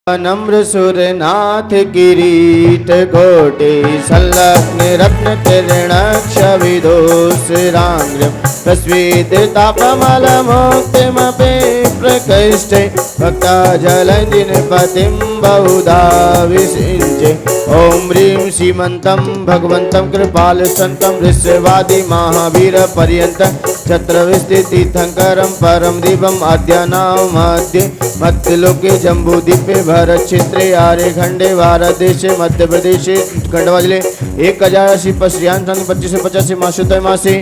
नम्र सुरनाथ किरीट कोटि संलग्न रत्न किरणाक्ष विदोषरांग्र प्रस्वीत तापमल मुक्तिमपि प्रकृष्टे भक्ता जलंदिन पतिं बहुधा विसिंचे। ओम ह्रीं श्रीमन्तं भगवन्तं कृपाल संतं ऋष्यवादी महावीर पर्यन्तं चत्रविस्थितीर्थंकरं परम दिवं आद्यानां मध्ये मध्यलोके जम्बूद्वीपे भारत क्षेत्रे आर्यखंडे भारत देशे मध्य प्रदेशे खंडवाजिले 1080 मासोत्तर मासे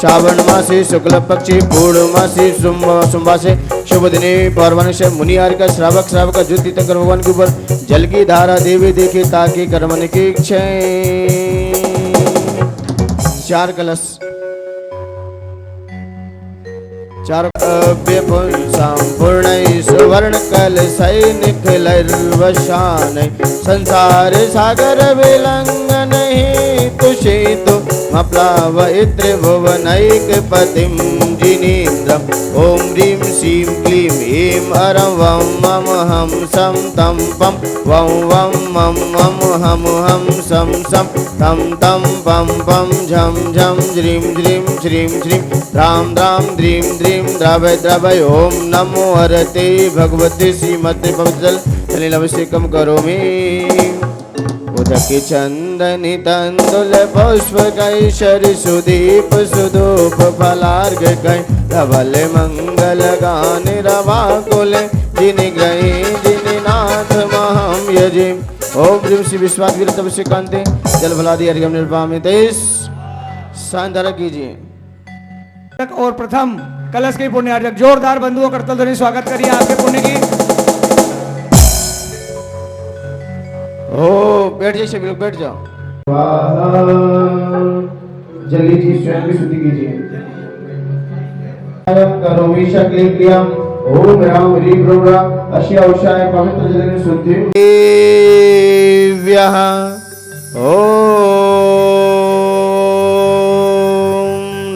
श्रावण मासे शुक्ल पक्षे पूर्ण मासे सोमवासे शुभ दिने पौर्वानिक मुनि आर्य श्रावक ज्योति तीर्थंकर भगवान के ऊपर जल की धारा देवे देखे ताकि कर्मन की क्षय। 4 कलश 4 संपूर्ण सुवर्ण कलशै निखिलर्वशान संसार सागर विलंघन तुषितो मप्लावयित त्रिभुवनैक पतिं जिनेन्द्रम्। ओम ह्रीं श्रीं क्लीं ऐं अरं वं मम हं सं तं पं वं वं मं मम हं हं सं सं तं तं पं पं झं झं ज्रीं ज्रीं श्रीं श्रीं द्रां द्रां द्रीं द्रीं द्रवय द्रवय। ओम नमो हरते भगवते श्रीमते पवित्र जलाभिषेकं करोमि। उदक चंदनि तंदुल पुष्प कैशरी सुदीप सुधूप फलार्घ गय धवल मंगल गान रवाकुल जिन गए जिन नाथ महम यजे। ओम ह्रीं श्री विश्वास वीरतभिषेकांते जल फलादि अर्घ्यम निर्वामिते शांतारा कीजिए। और प्रथम कलश के पुण्यार्जक जोरदार बंधुओं करतल ध्वनि स्वागत करिए आपके पुण्य की। ओ बैठ जाइए सभी लोग बैठ जाओ। जल्दी जी स्वयं की स्तुति कीजिए। करोमि शक्ति क्रियाम ओम राम ह्रीं ब्रह्मा अस्य औषाय पवित्र जलेन शुद्धि दिव्यः। ओम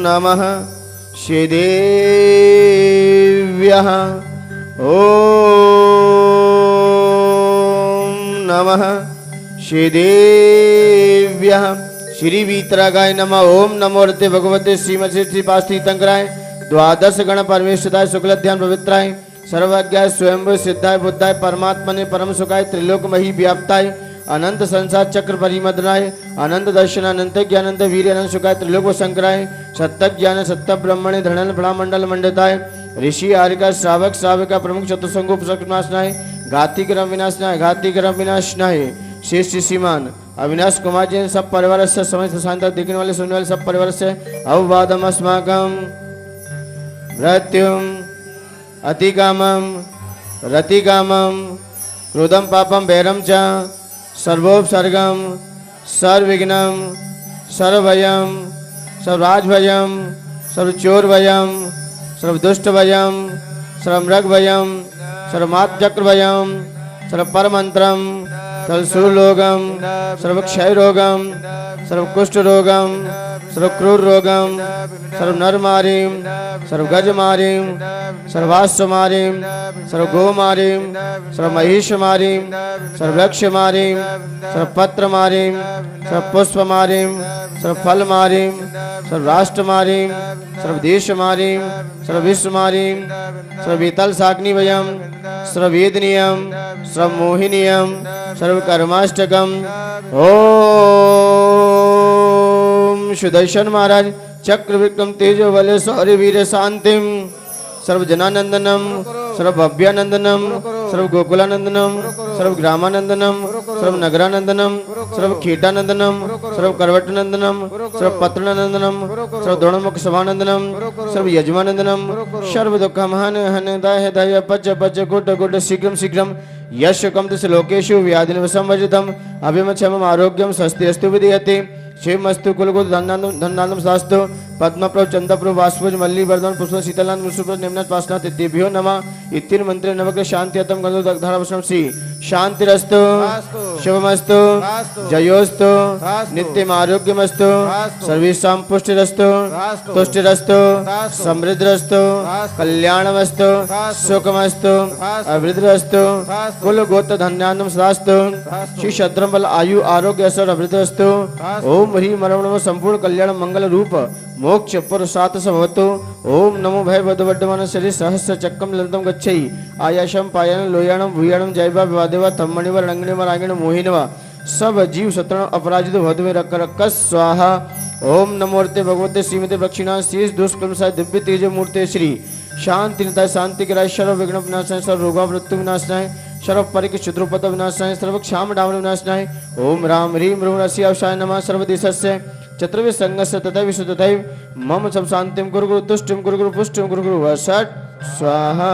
नमः श्रीदेव्यः। ओम नमः श्रीदेव्यः। श्री वीतरागाय नमः। ओम नमो रते भगवते श्रीमते श्रीपास्ती तंकराय द्वादश गण परमेश्वराय शुक्लध्यान पवित्राय सर्वज्ञाय स्वयंभू सिद्धाय बुद्धाय परमात्मने परम सुखाय त्रिलोकमही व्याप्ताय अनंत संसार चक्र परिमदनाय अनंत दर्शन अनंत ज्ञान अनंत वीर अनंत सुखाय त्रिलोक शंकराय सत्य ज्ञान सत्य ब्रह्मणे धरणल ब्रह्मंडल मंडताय ऋषि आर्यका श्रावक श्राविका प्रमुख चतुसंगो नाशनाय घाती क्रम विनाशनाय घाती क्रम विनाशनाय शेष श्रीमान अविनाश कुमार जी सब परिवार से समस्त शांत देखने वाले सुनने वाले सब परिवार से अववादम अस्माकं मृत्युम अतिकामम रतिकामम क्रोधम पापम भैरम च सर्वोपसर्गम सर्वविघ्नम सर्वभयम सर्वराजभयम सर्वचोरभयम सर्वदुष्टभयम सर्वमृगभयम सर्वमातचक्रभयम सर्वपरमंत्रम सर्वसूररोगम सर्वक्षयरोगम सर्वकुष्ठरोगम सर्वक्रूररोगम सर्वनरमारीं सर्वगजमारीं सर्वाश्वमारीं सर्वगोमारीं सर्वमहिषमारीं सर्ववृक्षमारीं सर्वपत्रमारीं सर्वपुष्पमारीं सर्वफलमारीं सर्वराष्ट्रमारीं सर्वदेशमारीं सर्वविश्वमारीं सर्ववितलशाग्निवयं सर्ववेदनीयं सर्वमोहिनीयं सर्वकर्माष्टकम्। ओम सुदर्शन महाराज चक्र विक्रम तेजो बल शौर्य वीर शांतिम सर्वजनानंदनम सर्वभव्यानंदनम सर्वगोकुलानंदनम सर्वग्रामानंदनम सर्वनगरानंदनम सर्वखेटानंदनम सर्वकरवटनंदनम सर्वपत्रनंदनम सर्वद्रोणमुख सभानंदनम सर्वयजमानंदनम सर्वदुःखमहन हनदाय हृदय पच पच गुड गुड शीघ्रम शीघ्रम यशकम तस्य लोकेषु व्याधिनवसंवर्जितम अभिमक्षमम आरोग्यम स्वस्ति अस्तु विधीयते शिवमस्तु कुलगुरु धन्नानंदम शास्तु पद्मप्रभ चंद्रप्रभ वाष्पज मल्ली वर्धन पुष्प शीतलान मुसुप्रभ निम्नाथ पासनाथ इत्येभ्यो नमः इत्तीन मंत्रे नवग्रह शांति अतम गंधो दग्धारवशम श्री शांतिरस्तु शुभमस्तु जयोस्तु नित्यम आरोग्यमस्तु सर्वेषां पुष्टिरस्तु तुष्टिरस्तु समृद्धिरस्तु कल्याणमस्तु सुखमस्तु अभिवृद्धिरस्तु कुल गोत्र धन्यानम सदास्तु श्री शद्रम बल आयु आरोग्य असर अभिवृद्धिरस्तु ओम ह्रीं मरणम संपूर्ण कल्याण मंगल रूप मोक्ष पुरुषार्थ भवतु ओम नमो भय बद्धवड्डमान शरीर सहस्र चक्रम ललितम गच्छै आयाशम पायन लोयाणम भूयाणम जयवा विवादेवा तम्मणिवर रंगणिवर रागिण मोहिनवा सब जीव सत्रण अपराजित भवद्वे रक रक स्वाहा ओम नमोर्ते भगवते श्रीमते दक्षिणा शीष दुष्कर्मसाय दिव्य तेज मूर्ते श्री शांति निताय शांति के राय सर्व विघ्न विनाशाय सर्व रोगा मृत्यु विनाशनाय सर्व परिक शुद्रोपद विनाशनाय सर्व क्षाम डावन विनाशनाय ओम राम ह्रीं ह्रूं रसी अवसाय नमः सर्वदेशस्य चतुर्वे संगस्य तथा विशुद्धतैव मम सब शांतिम गुरु गुरु तुष्टिम गुरु गुरु पुष्टिम गुरु गुरु वसट स्वाहा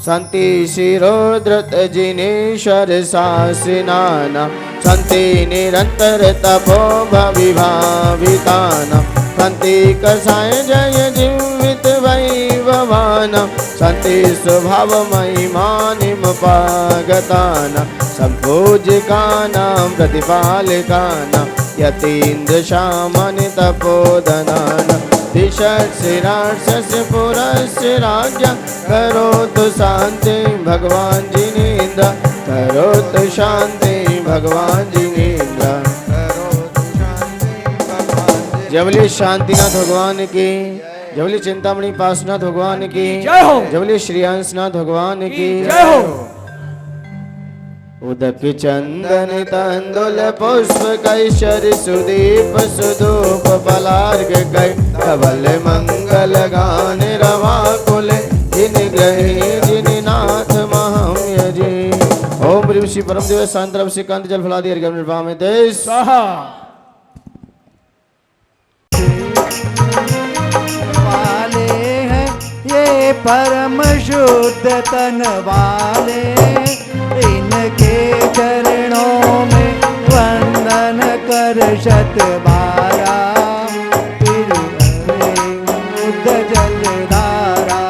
शांति शिरोद्रत जिनेश्वर शासिनाना शांति निरंतर तपो भविभाविताना शांति कसाय जय जीवित वैभवाना शांति स्वभाव महिमानिम पागताना संपूजिकानां प्रतिपालिकानां यतीन्द्र शामनि तपोधनाना दिशस्य पुरस्य राज्ञ करोतु शांति भगवान जिनेन्द्र करोतु शांति भगवान जिनेन्द्र जबली शांतिनाथ भगवान की जबली चिंतामणि पासनाथ भगवान की जय हो जबली श्रीयांशनाथ भगवान की जय हो उदक चंदन तंदुल पुष्प कैशर सुदीप सुधूप पलार्घ कै धवल मंगल गान रवा कुल जिन ग्रहे जिन नाथ महम यजे ओम ह्रीं श्री परम देव शांतरव श्रीकांत जल फलादि अर्घ्यम निर्वामे देश स्वाहा वाले हैं ये परम शुद्ध तन वाले इनके चरणों में वंदन कर शत बारा फिर शुद्ध जलधारा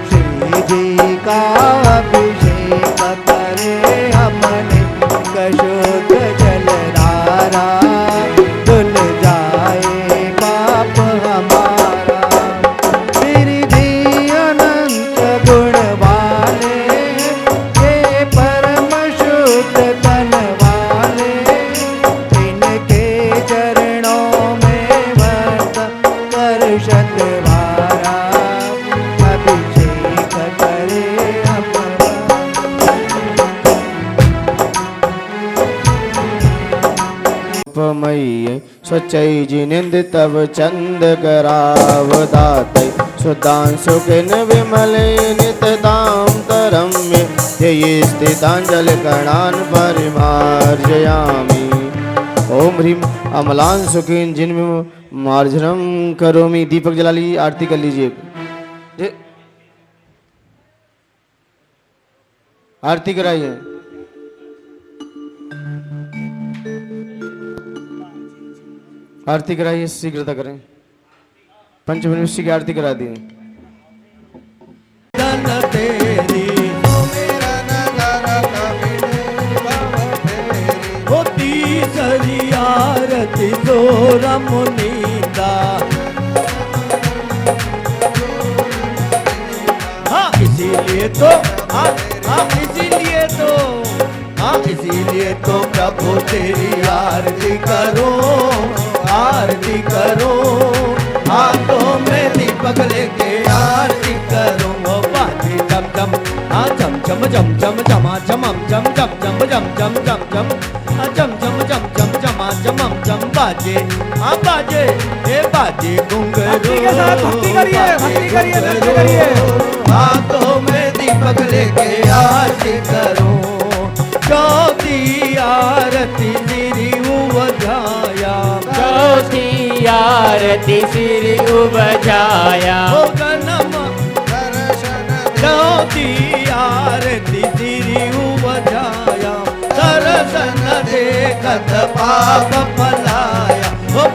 श्री जी का अभिषेक करे हमने शुद्ध जलधारा धुल जाए पाप हमारा गिरिधि अनंत गुण वाले ये परम शुद्ध तन वाले इनके चरणों में वर्त कर शत बारा अभिषेक करे अपना मयि स्वच्छै जिनिंद तव चंद करावदातै सुधांशु किन विमले निततां तरम्य ध्येये स्थितांजल कणान् परिमार्जयामि ओम ह्रीं अमलांशु किन जिन्म मार्जनम करोमि दीपक जला लीजिए आरती कर लीजिए आरती कराइए आरती कराइए शीघ्रता करें पंचमनुष्य की आरती करा दी धन तेरी होती सरी आरती सोरम नींदा हाँ इसीलिए तो प्रभु तेरी आरती करो हाथों में दीपक लेके आरती करो बाजी चम चम हाँ चम चम चम चम चमा चमम चम चम चम चम चम चम चम चम चम चम चम चमा चमम चम बाजे हाँ बाजे ए बाजे घुंघरू के साथ भक्ति करिए हाथों में दीपक लेके आरती करो चौथी आरती श्री उबजाया चौथी आरती श्री उबजाया चौथी आरती श्री उबजाया दर्शन देखत पाप पलाया वो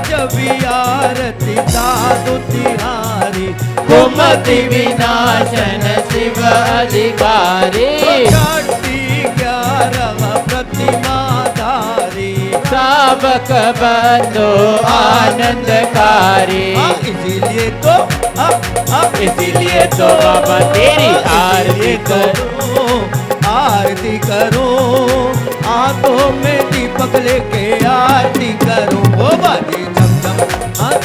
जब आरती साधु तिहारी कुमति विनाशन शिव अधिकारी छठी 11 प्रतिमाधारी सावक बंधु आनंदकारी इसीलिए तो अब तेरी आरती करो आरती करो हाथों में दीपक लेके आरती करो वो बाजे झम झम हाँ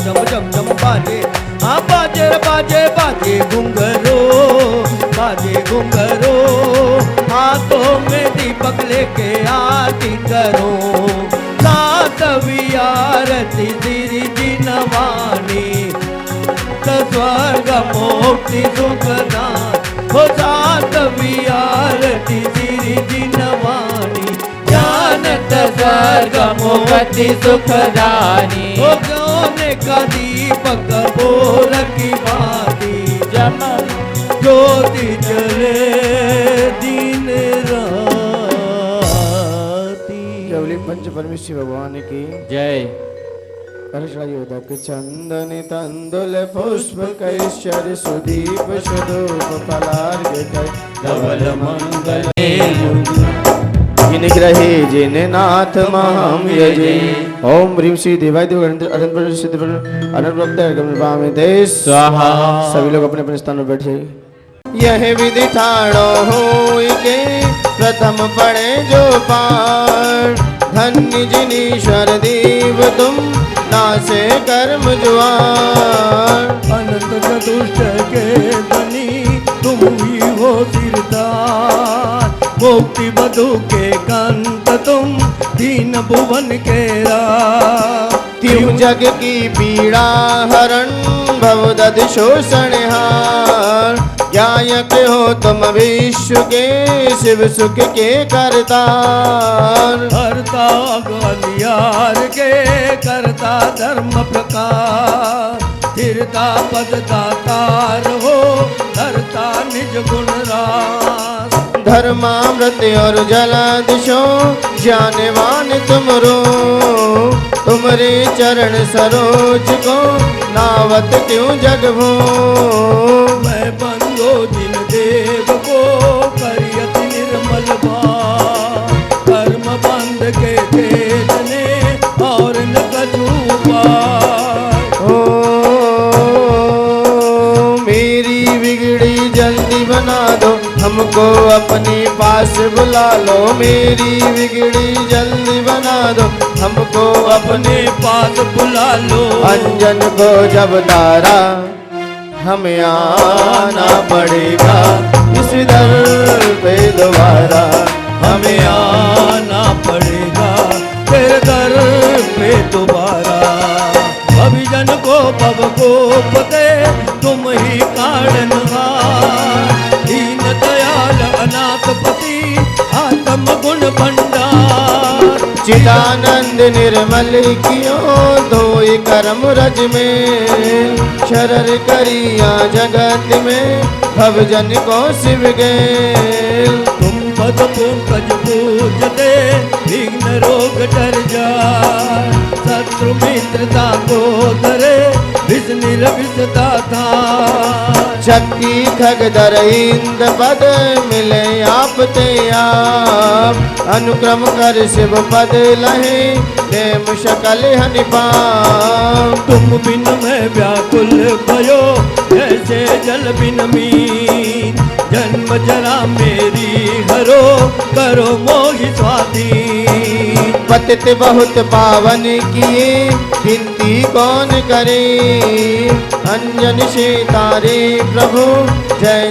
झम झम बाजे हाँ बाजे बाजे बाजे घुंघरो हाथों में दीपक लेके आरती करो सातवी आरती श्री जी नवानी स्वर्ग मोक्ति सुखदान हो सातवी आरती श्री जी नवानी जानत स्वर्ग मुक्ति सुखदानी हो ज्ञान का दीपक बोल की बाती जम ज्योति जले दिन राती। केवली पंच परमेश्वर भगवान की जय। कर्षयोदक चंदन तंदुल पुष्प कैश्चर सुदीप सुधूप फलार्घ धवल मंगल निग्रहे जिन नाथ महाम यजे ओम ह्रीं श्री देवाय देव अनंत सिद्ध अनंत देश स्वाहा। सभी लोग अपने अपने स्थान पर बैठ जाइए। यह विधि ठाणो होई के प्रथम पढ़े जो पार धन्य जिनीश्वर देव तुम नासे कर्म जुआर अनंत चतुष्ट के धनी तुम ही हो सिरदार मुक्ति बधु के कंत तुम दीन भुवन के त्यों जग की पीड़ा हरण भवदद शोषण हार ज्ञायक हो तुम विश्व के शिव सुख के करतार हरता गलियार के करता धर्म प्रकार स्थिरता पद दातार हो धरता निज गुण रास धर्मामृत और जलादिशो ज्ञानवान तुमरो तुमरे चरण सरोज को नावत क्यों जग भो मैं बंदो जिन देव को करियत निर्मल बार कर्म बंद के भेदने और न कछु पार ओ मेरी बिगड़ी जल्दी बना दो हमको अपने पास बुला लो मेरी बिगड़ी जल्दी बना दो हमको अपने पास बुला लो अंजन को जब तारा हमें आना पड़ेगा इस दर पे दोबारा हमें आना पड़ेगा तेरे दर पे दोबारा अभिजन को पव को पते तुम ही कारणहार दीन दयाल अनाथपति आत्म गुण भंडार चिदानंद निर्मल कियो धोई करम रज में शरर करिया जगत में भवजन को शिव गेल तुम पद पंकज पूजते विघ्न रोग डर जाए शत्रु मित्रता को धरे विष निर्विषता था शक्ति खगधर इंद पद मिले आप ते आप अनुक्रम कर शिव पद लहे नेम शकल हनि पाप तुम बिन मैं व्याकुल भयो जैसे जल बिन मीन जन्म जरा मेरी हरो करो मोहि स्वाधीन पतित बहुत पावन किए गिनती कौन करे अंजन से तारे प्रभु जय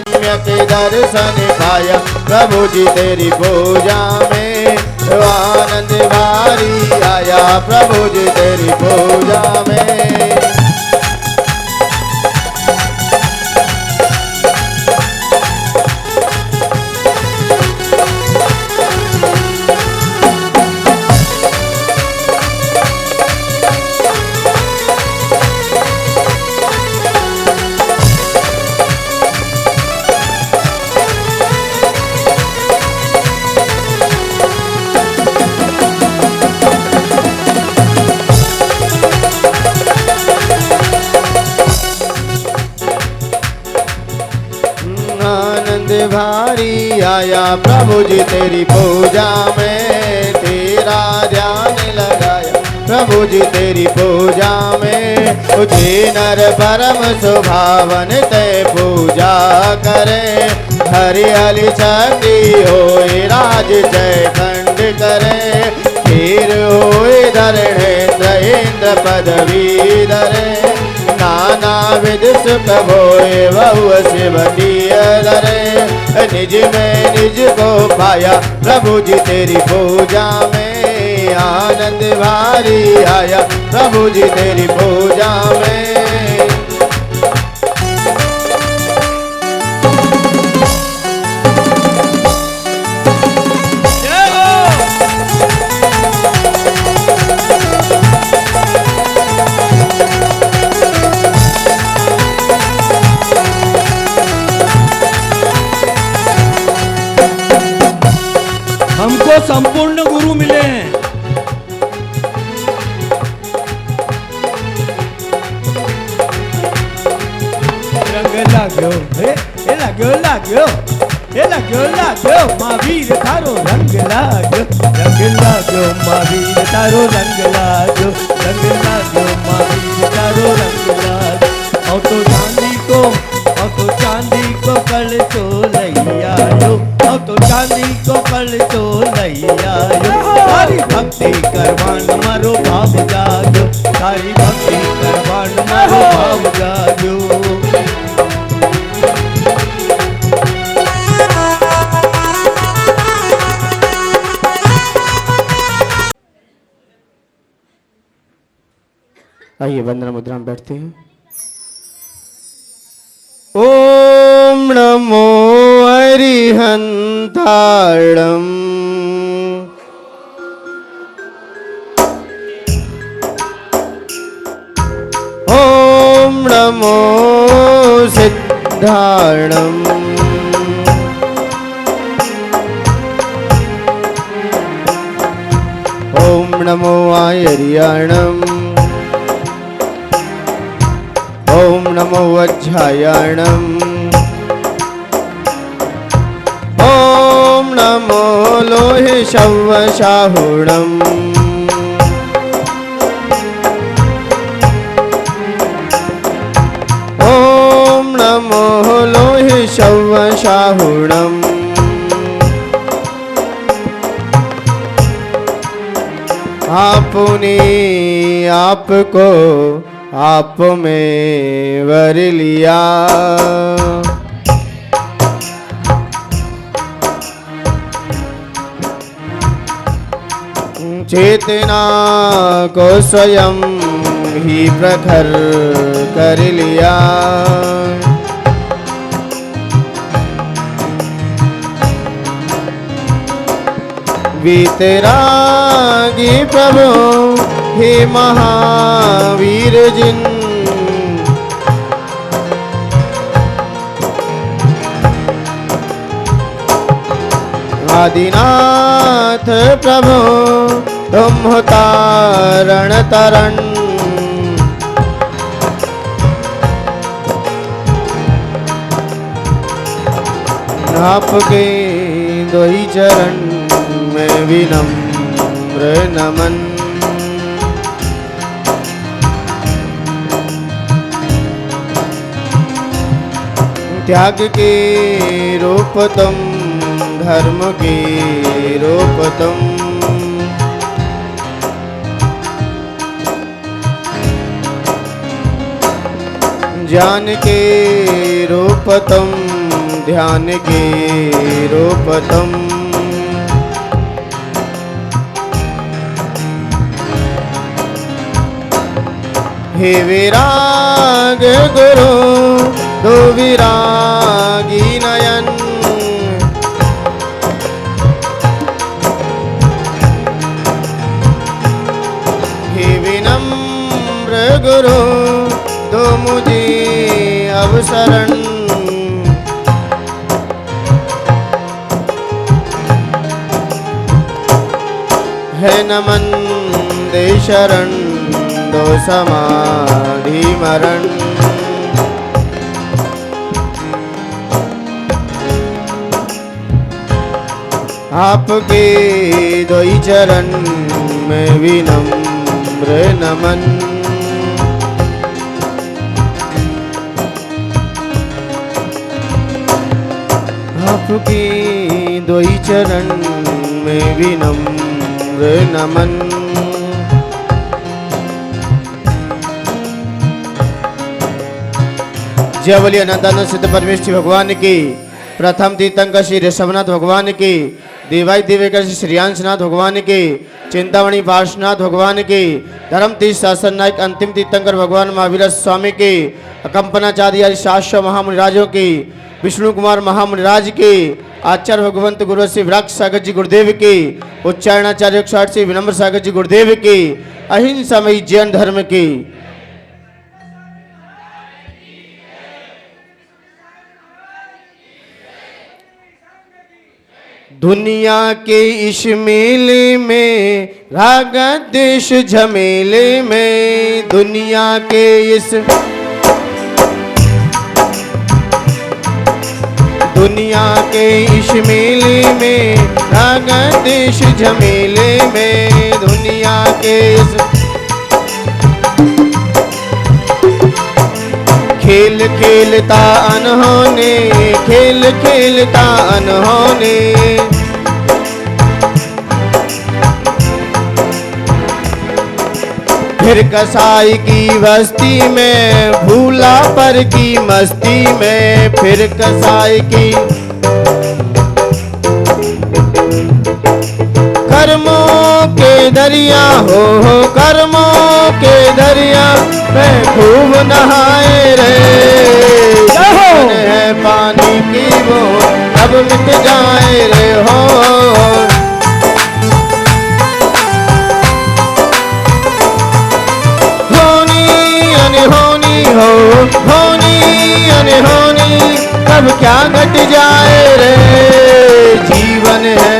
के दर्शन पाया प्रभु जी तेरी पूजा में आनंद भारी आया प्रभु जी तेरी पूजा में भारी आया प्रभु जी तेरी पूजा में, तेरा ध्यान लगाया प्रभु जी तेरी पूजा में। तुझे नर परम सुभावन ते पूजा करे, हरियाली चंडी होए राज जय खंड करे। फिर होए धरणेन्द्र इंद्र पदवी धरे, नाना विध सुख भोए बहु शिवटी धरे। निज में निज को पाया प्रभु जी तेरी पूजा में, आनंद भारी आया प्रभु जी तेरी पूजा में। हमको संपूर्ण गुरु मिले हैं। रंग लाग्यो हे लाग्यो लाग्यो हे लाग्यो लाग्यो महावीर तारो रंग लाग्यो, रंग लाग्यो महावीर तारो रंग लाग्यो, रंग लाग्यो महावीर तारो रंग लाग्यो। और तो चांदी को, और तो चांदी को कल तो लैया लो, और तो चांदी को कल तो लैया लो। सारी भक्ति करवान मारो भाव जागो, सारी भक्ति करवान मारो भाव जागो। आइए वंदना मुद्रा में बैठते हैं। ओम नमो अरिहंताणम्, ओम नमो सिद्धाणम्, ओम नमो आयर्याणम्, ओम नमो वज्रायणम्, ओम नमो लोहे शवशाहुणम्, ओम नमो लोहे शवशाहुणम्। आपने आपको आप में वर लिया, चेतना को स्वयं ही प्रखर कर लिया। वीतरागी प्रभु हे महावीर जिन, आदिनाथ प्रभु तुम हो तारण तरण। आपके दो ही चरण में विनम्र नमन। त्याग के रूप तुम, धर्म के रूप तुम, ज्ञान के रूप तुम, ध्यान के रूप तुम। हे विराग गुरु दो विरागी नयन, हे विनम्र गुरु दो मुझे अवसरण। है नमन दे शरण दो समाधि मरण। आपके दोई चरण में विनम्र नमन। आपके दोई चरण में विनम्र नमन। जय बोलिए अनंतानंद सिद्ध परमेश्वर भगवान की। प्रथम तीर्थंकर श्री ऋषभनाथ भगवान की। देवाई दिव्यकर श्री श्रियांशनाथ भगवान की। चिंतामणि पार्श्वनाथ भगवान की। धर्म तीर्थ शासन नायक अंतिम तीर्थंकर भगवान महावीर स्वामी की। अकंपनाचार्य शाश्व महामुनिराजों की। विष्णु कुमार महामुनिराज की। आचार्य भगवंत गुरु श्री वृक्ष सागर जी गुरुदेव की। उच्चारणाचार्य श्री विनम्र सागर जी गुरुदेव की। अहिंसामयी जैन धर्म की। दुनिया के इस मेले में राग देश झमेले में। दुनिया के इस दुनिया के इस मेले में राग देश झमेले में। दुनिया के इस खेल खेलता अनहोने। खेल खेलता अनहोने। फिर कसाई की बस्ती में भूला पर की मस्ती में। फिर कसाई की कर्मों के दरिया हो कर्मों के दरिया में खूब नहाए रे। जीवन है पानी की वो अब मिट जाए रे हो। होनी हो होनी अनहोनी कब क्या घट जाए रे। जीवन है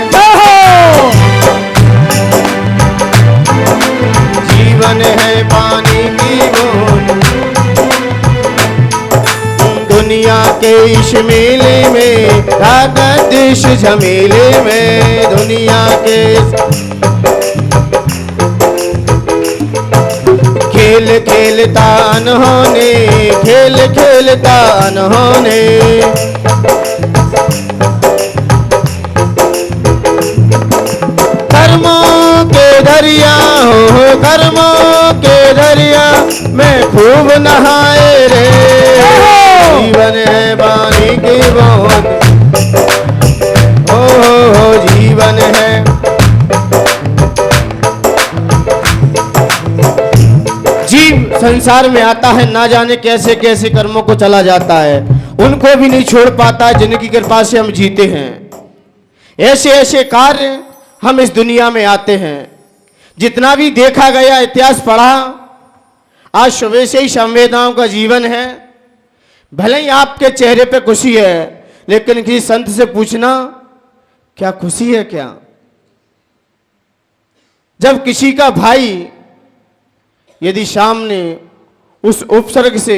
जीवन है पानी की बूंद। दुनिया के इस मेले में राग देश झमेले में। दुनिया के खेल खेलता अनहोने। खेल खेलता अनहोने। कर्मों के दरिया हो कर्मों के दरिया में खूब नहाए रे। जीवन है पानी की बूंद। हो जीवन है जीव संसार में आता है ना जाने कैसे कैसे कर्मों को चला जाता है। उनको भी नहीं छोड़ पाता है जिनकी कृपा से हम जीते हैं। ऐसे ऐसे कार्य हम इस दुनिया में आते हैं। जितना भी देखा गया इतिहास पढ़ा आज सुबह से ही संवेदनाओं का जीवन है। भले ही आपके चेहरे पे खुशी है लेकिन किसी संत से पूछना क्या खुशी है क्या। जब किसी का भाई यदि सामने उस उपसर्ग से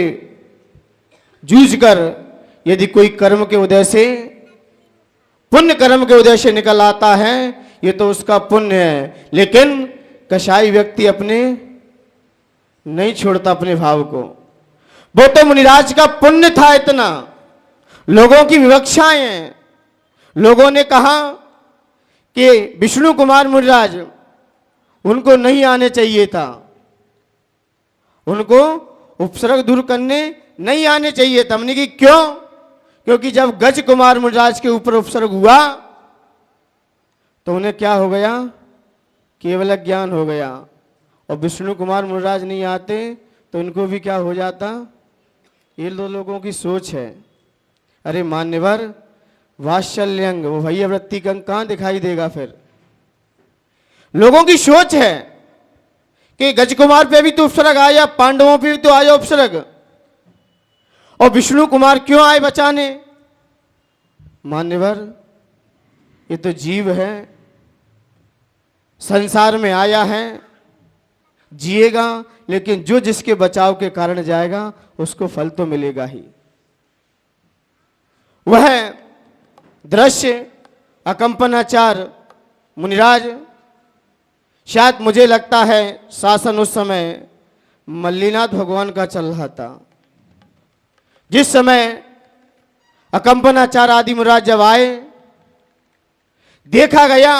जूझकर यदि कोई कर्म के उदय से पुण्य कर्म के उदय से निकल आता है ये तो उसका पुण्य है। लेकिन कसाई व्यक्ति अपने नहीं छोड़ता अपने भाव को। वो तो मुनिराज का पुण्य था इतना। लोगों की विवक्षाएं हैं। लोगों ने कहा कि विष्णु कुमार मुनिराज उनको नहीं आने चाहिए था। उनको उपसर्ग दूर करने नहीं आने चाहिए था। हमने कि क्यों? क्योंकि जब गज कुमार मुनिराज के ऊपर उपसर्ग हुआ तो उन्हें क्या हो गया? केवल ज्ञान हो गया। और विष्णु कुमार मुनिराज नहीं आते तो उनको भी क्या हो जाता? ये दो लोगों की सोच है। अरे मान्यवर वात्सल्यंग वो भैया वृत्ति का कहाँ दिखाई देगा? फिर लोगों की सोच है कि गजकुमार पे भी तो उपसर्ग आया, पांडवों पे भी तो आया उपसर्ग, और विष्णु कुमार क्यों आए बचाने? मान्यवर ये तो जीव है, संसार में आया है, जिएगा, लेकिन जो जिसके बचाव के कारण जाएगा उसको फल तो मिलेगा ही। वह दृश्य अकंपनाचार्य मुनिराज, शायद मुझे लगता है शासन उस समय मल्लीनाथ भगवान का चल रहा था। जिस समय अकंपनाचार्य आदि मुनिराज जब आए, देखा गया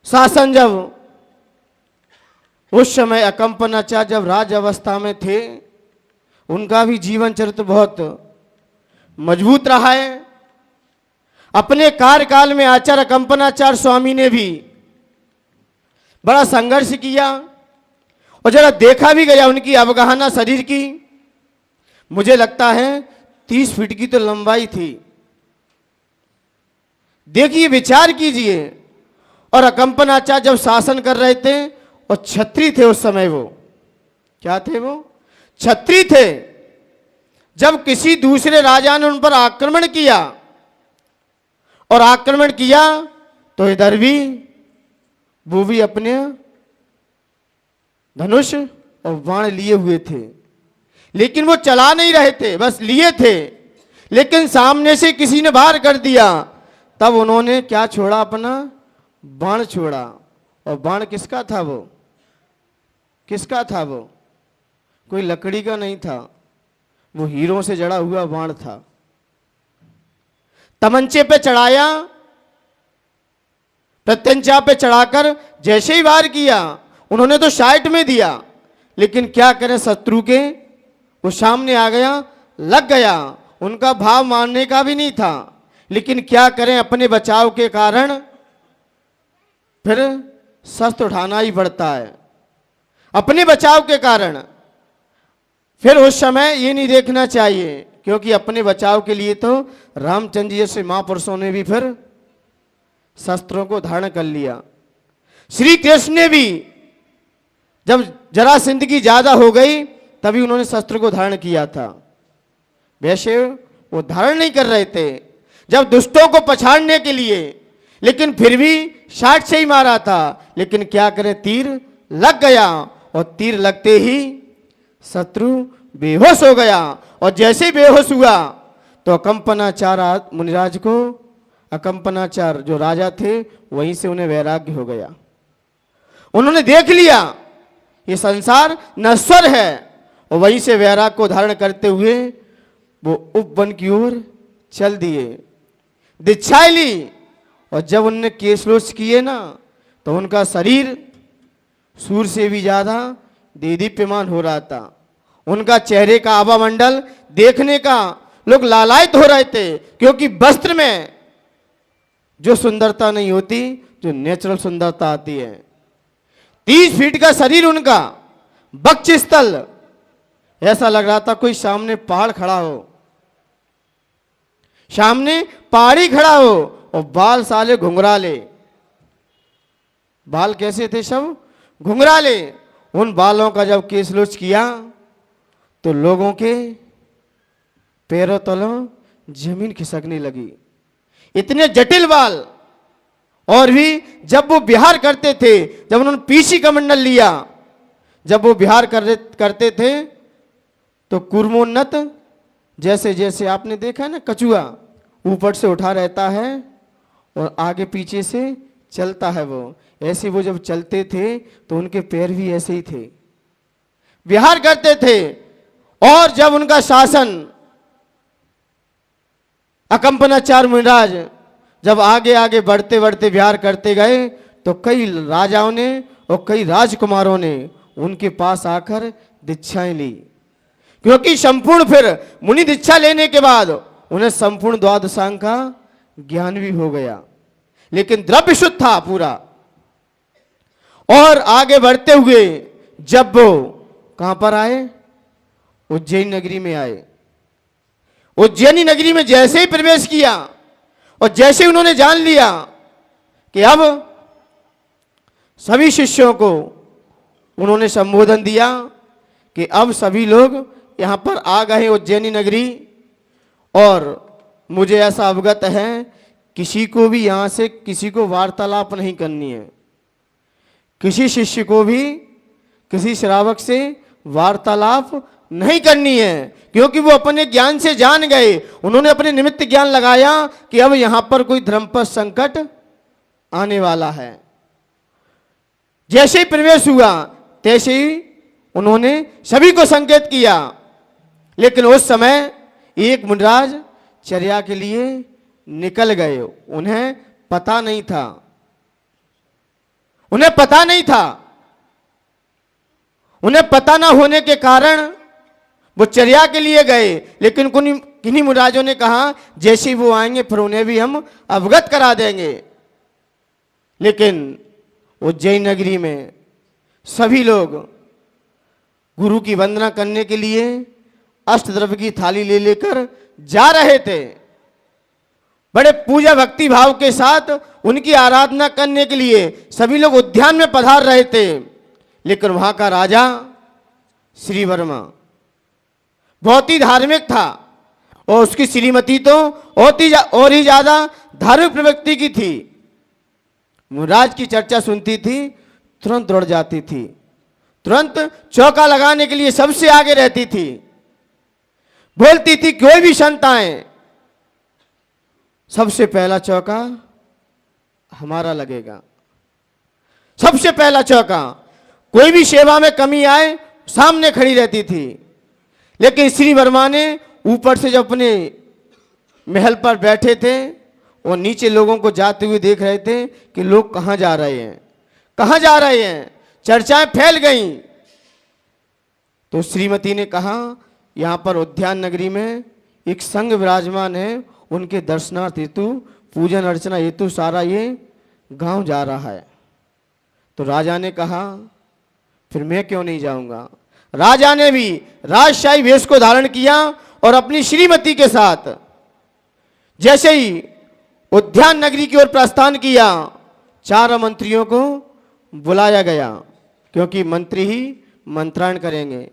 शासन जब उस समय अकंपनाचार्य जब राज अवस्था में थे, उनका भी जीवन चरित्र बहुत मजबूत रहा है। अपने कार्यकाल में आचार्य अकंपनाचार्य स्वामी ने भी बड़ा संघर्ष किया और जरा देखा भी गया उनकी अवगाहना शरीर की। मुझे लगता है 30 फीट की तो लंबाई थी। देखिए, विचार कीजिए। और अकंपनाचार्य जब शासन कर रहे थे और छत्री थे उस समय, वो क्या थे? वो छत्री थे। जब किसी दूसरे राजा ने उन पर आक्रमण किया और आक्रमण किया तो इधर भी वो भी अपने धनुष और बाण लिए हुए थे, लेकिन वो चला नहीं रहे थे, बस लिए थे। लेकिन सामने से किसी ने वार कर दिया, तब उन्होंने क्या छोड़ा? अपना बाण छोड़ा। और बाण किसका था? वो किसका था? वो कोई लकड़ी का नहीं था, वो हीरों से जड़ा हुआ बाण था। तमंचे पे चढ़ाया, प्रत्यंचा पे चढ़ाकर जैसे ही वार किया, उन्होंने तो साइड में दिया, लेकिन क्या करें, शत्रु के वो सामने आ गया, लग गया। उनका भाव मानने का भी नहीं था, लेकिन क्या करें, अपने बचाव के कारण फिर शस्त्र उठाना ही पड़ता है, अपने बचाव के कारण। फिर उस समय ये नहीं देखना चाहिए, क्योंकि अपने बचाव के लिए तो रामचंद्र जी जैसे महापुरुषों ने भी फिर शस्त्रों को धारण कर लिया। श्री कृष्ण ने भी जब जरासंध की ज्यादा हो गई, तभी उन्होंने शस्त्र को धारण किया था। वैसे वो धारण नहीं कर रहे थे जब दुष्टों को पछाड़ने के लिए, लेकिन फिर भी शाट से ही मारा था। लेकिन क्या करें, तीर लग गया और तीर लगते ही शत्रु बेहोश हो गया। और जैसे ही बेहोश हुआ तो अकंपनाचार्य मुनिराज को, अकंपनाचार्य जो राजा थे, वहीं से उन्हें वैराग्य हो गया। उन्होंने देख लिया ये संसार नश्वर है, और वहीं से वैराग्य को धारण करते हुए वो उपवन की ओर चल दिए, दीक्षाएं ली। और जब उनने केशलोच किए ना, तो उनका शरीर सूर्य से भी ज्यादा देदीप्यमान हो रहा था। उनका चेहरे का आभामंडल देखने का लोग लालायित हो रहे थे, क्योंकि वस्त्र में जो सुंदरता नहीं होती, जो नेचुरल सुंदरता आती है। 30 फीट का शरीर उनका, वक्ष स्थल, ऐसा लग रहा था कोई सामने पहाड़ खड़ा हो, सामने पहाड़ी खड़ा हो। और बाल साले घुंघराले, बाल कैसे थे? सब घुंघराले। उन बालों का जब केशलोच किया तो लोगों के पैरों तलों जमीन खिसकने लगी, इतने जटिल बाल। और भी जब वो विहार करते थे, जब उन्होंने पीछी कमंडल लिया, जब वो विहार करते थे तो कूर्मोन्नत, जैसे जैसे आपने देखा ना, कछुआ ऊपर से उठा रहता है और आगे पीछे से चलता है, वो ऐसे वो जब चलते थे तो उनके पैर भी ऐसे ही थे, विहार करते थे। और जब उनका शासन अकंपनाचार्य मुनिराज जब आगे आगे बढ़ते बढ़ते विहार करते गए, तो कई राजाओं ने और कई राजकुमारों ने उनके पास आकर दीक्षाएं ली, क्योंकि संपूर्ण फिर मुनि दीक्षा लेने के बाद उन्हें संपूर्ण द्वादशांग का ज्ञान भी हो गया, लेकिन द्रव्य शुद्ध था पूरा। और आगे बढ़ते हुए जब वो कहां पर आए, उज्जैन नगरी में आए। उज्जैनी नगरी में जैसे ही प्रवेश किया और जैसे ही उन्होंने जान लिया कि अब सभी शिष्यों को उन्होंने संबोधन दिया कि अब सभी लोग यहां पर आ गए उज्जैनी नगरी, और मुझे ऐसा अवगत है किसी को भी यहां से किसी को वार्तालाप नहीं करनी है, किसी शिष्य को भी किसी श्रावक से वार्तालाप नहीं करनी है, क्योंकि वो अपने ज्ञान से जान गए, उन्होंने अपने निमित्त ज्ञान लगाया कि अब यहां पर कोई धर्म पर संकट आने वाला है। जैसे ही प्रवेश हुआ तैसे ही उन्होंने सभी को संकेत किया, लेकिन उस समय एक मुनिराज चर्या के लिए निकल गए। उन्हें पता नहीं था, उन्हें पता नहीं था। उन्हें पता ना होने के कारण वो चर्या के लिए गए, लेकिन किन्हीं मुनिराजों ने कहा जैसे ही वो आएंगे फिर उन्हें भी हम अवगत करा देंगे। लेकिन उज्जैन नगरी में सभी लोग गुरु की वंदना करने के लिए अष्टद्रव्य की थाली ले लेकर जा रहे थे। बड़े पूजा भक्ति भाव के साथ उनकी आराधना करने के लिए सभी लोग उद्यान में पधार रहे थे। लेकिन वहां का राजा श्री वर्मा बहुत ही धार्मिक था और उसकी श्रीमती तो और ही ज्यादा धार्मिक प्रवृत्ति की थी। मुनिराज की चर्चा सुनती थी, तुरंत दौड़ जाती थी, तुरंत चौका लगाने के लिए सबसे आगे रहती थी। बोलती थी कोई भी संत आए सबसे पहला चौका हमारा लगेगा, सबसे पहला चौका। कोई भी सेवा में कमी आए सामने खड़ी रहती थी। लेकिन श्री वर्मा ने ऊपर से जब अपने महल पर बैठे थे और नीचे लोगों को जाते हुए देख रहे थे कि लोग कहाँ जा रहे हैं, कहाँ जा रहे हैं, चर्चाएं फैल गईं। तो श्रीमती ने कहा यहाँ पर उद्यान नगरी में एक संघ विराजमान है, उनके दर्शनार्थ हेतु पूजन अर्चना हेतु सारा ये गांव जा रहा है। तो राजा ने कहा फिर मैं क्यों नहीं जाऊंगा। राजा ने भी राजशाही वेश को धारण किया और अपनी श्रीमती के साथ जैसे ही उद्यान नगरी की ओर प्रस्थान किया, 4 मंत्रियों को बुलाया गया, क्योंकि मंत्री ही मंत्रायण करेंगे।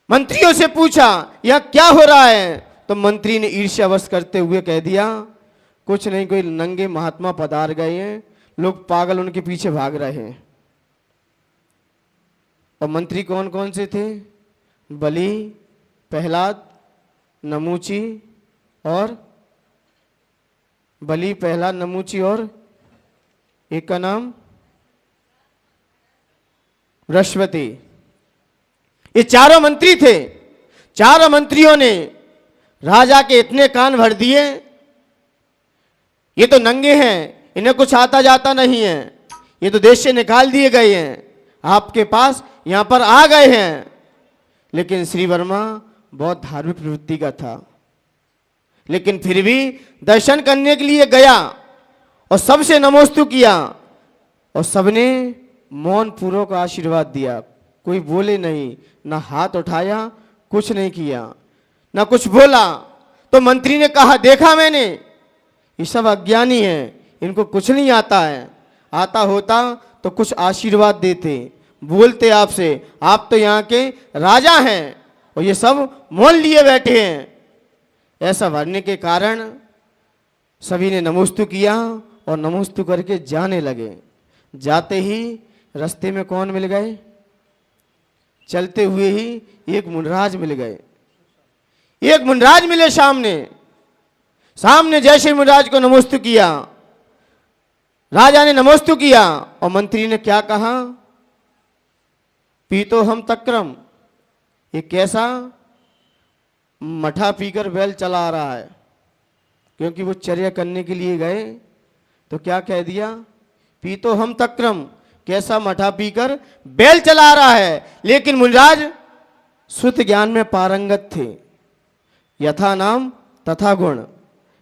मंत्रियों से पूछा यह क्या हो रहा है, तो मंत्री ने ईर्ष्यावश करते हुए कह दिया कुछ नहीं, कोई नंगे महात्मा पधार गए हैं, लोग पागल उनके पीछे भाग रहे हैं। और मंत्री कौन कौन से थे? बलि, प्रहलाद, नमूची और बलि, प्रहलाद, नमूची और एक का नाम बृहस्पति। ये 4 मंत्री थे। 4 मंत्रियों ने राजा के इतने कान भर दिए, ये तो नंगे हैं, इन्हें कुछ आता जाता नहीं है, ये तो देश से निकाल दिए गए हैं, आपके पास यहां पर आ गए हैं। लेकिन श्री वर्मा बहुत धार्मिक प्रवृत्ति का था, लेकिन फिर भी दर्शन करने के लिए गया और सबसे नमोस्तु किया और सबने मौन पूर्वक आशीर्वाद दिया। कोई बोले नहीं, ना हाथ उठाया, कुछ नहीं किया, ना कुछ बोला। तो मंत्री ने कहा देखा मैंने, ये सब अज्ञानी हैं, इनको कुछ नहीं आता है, आता होता तो कुछ आशीर्वाद देते, बोलते आपसे, आप तो यहाँ के राजा हैं और ये सब मौन लिए बैठे हैं। ऐसा भरने के कारण सभी ने नमोस्तु किया और नमोस्तु करके जाने लगे। जाते ही रास्ते में कौन मिल गए? चलते हुए ही एक मुनिराज मिल गए। एक मुनिराज मिले सामने। सामने जैसे मुनिराज को नमोस्तु किया, राजा ने नमोस्तु किया और मंत्री ने क्या कहा? पीतो हम तक्रम, ये कैसा मठा पीकर बैल चला आ रहा है। क्योंकि वो चर्या करने के लिए गए तो क्या कह दिया? पीतो हम तक्रम, कैसा मठा पीकर बैल चला आ रहा है। लेकिन मुनिराज शुद्ध ज्ञान में पारंगत थे। यथा नाम तथा गुण,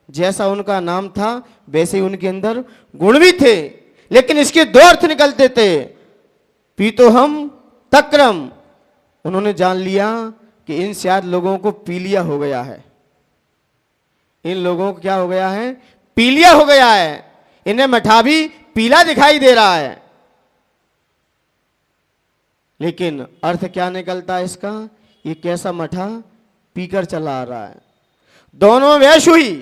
जैसा उनका नाम था वैसे ही उनके अंदर गुण भी थे। लेकिन इसके 2 अर्थ निकलते थे। पीतो हम तक्रम, उन्होंने जान लिया कि इन शायद लोगों को पीलिया हो गया है, इन लोगों को क्या हो गया है? पीलिया हो गया है, इन्हें मठा भी पीला दिखाई दे रहा है। लेकिन अर्थ क्या निकलता है इसका? ये कैसा मठा पीकर चला आ रहा है। दोनों वैश हुई,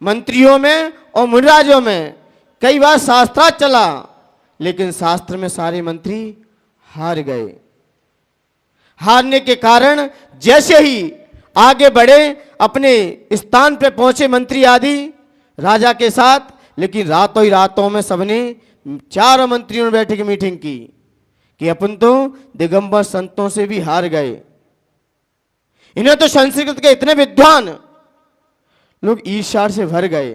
मंत्रियों में और मुनिराजों में कई बार शास्त्रार्थ चला, लेकिन शास्त्र में सारे मंत्री हार गए। हारने के कारण जैसे ही आगे बढ़े, अपने स्थान पे पहुंचे मंत्री आदि राजा के साथ, लेकिन रातों ही रातों में सबने, चारों मंत्रियों ने बैठ के मीटिंग की कि अपन तो दिगंबर संतों से भी हार गए। इन्हें तो संस्कृत के इतने विद्वान लोग ईर्ष्या से भर गए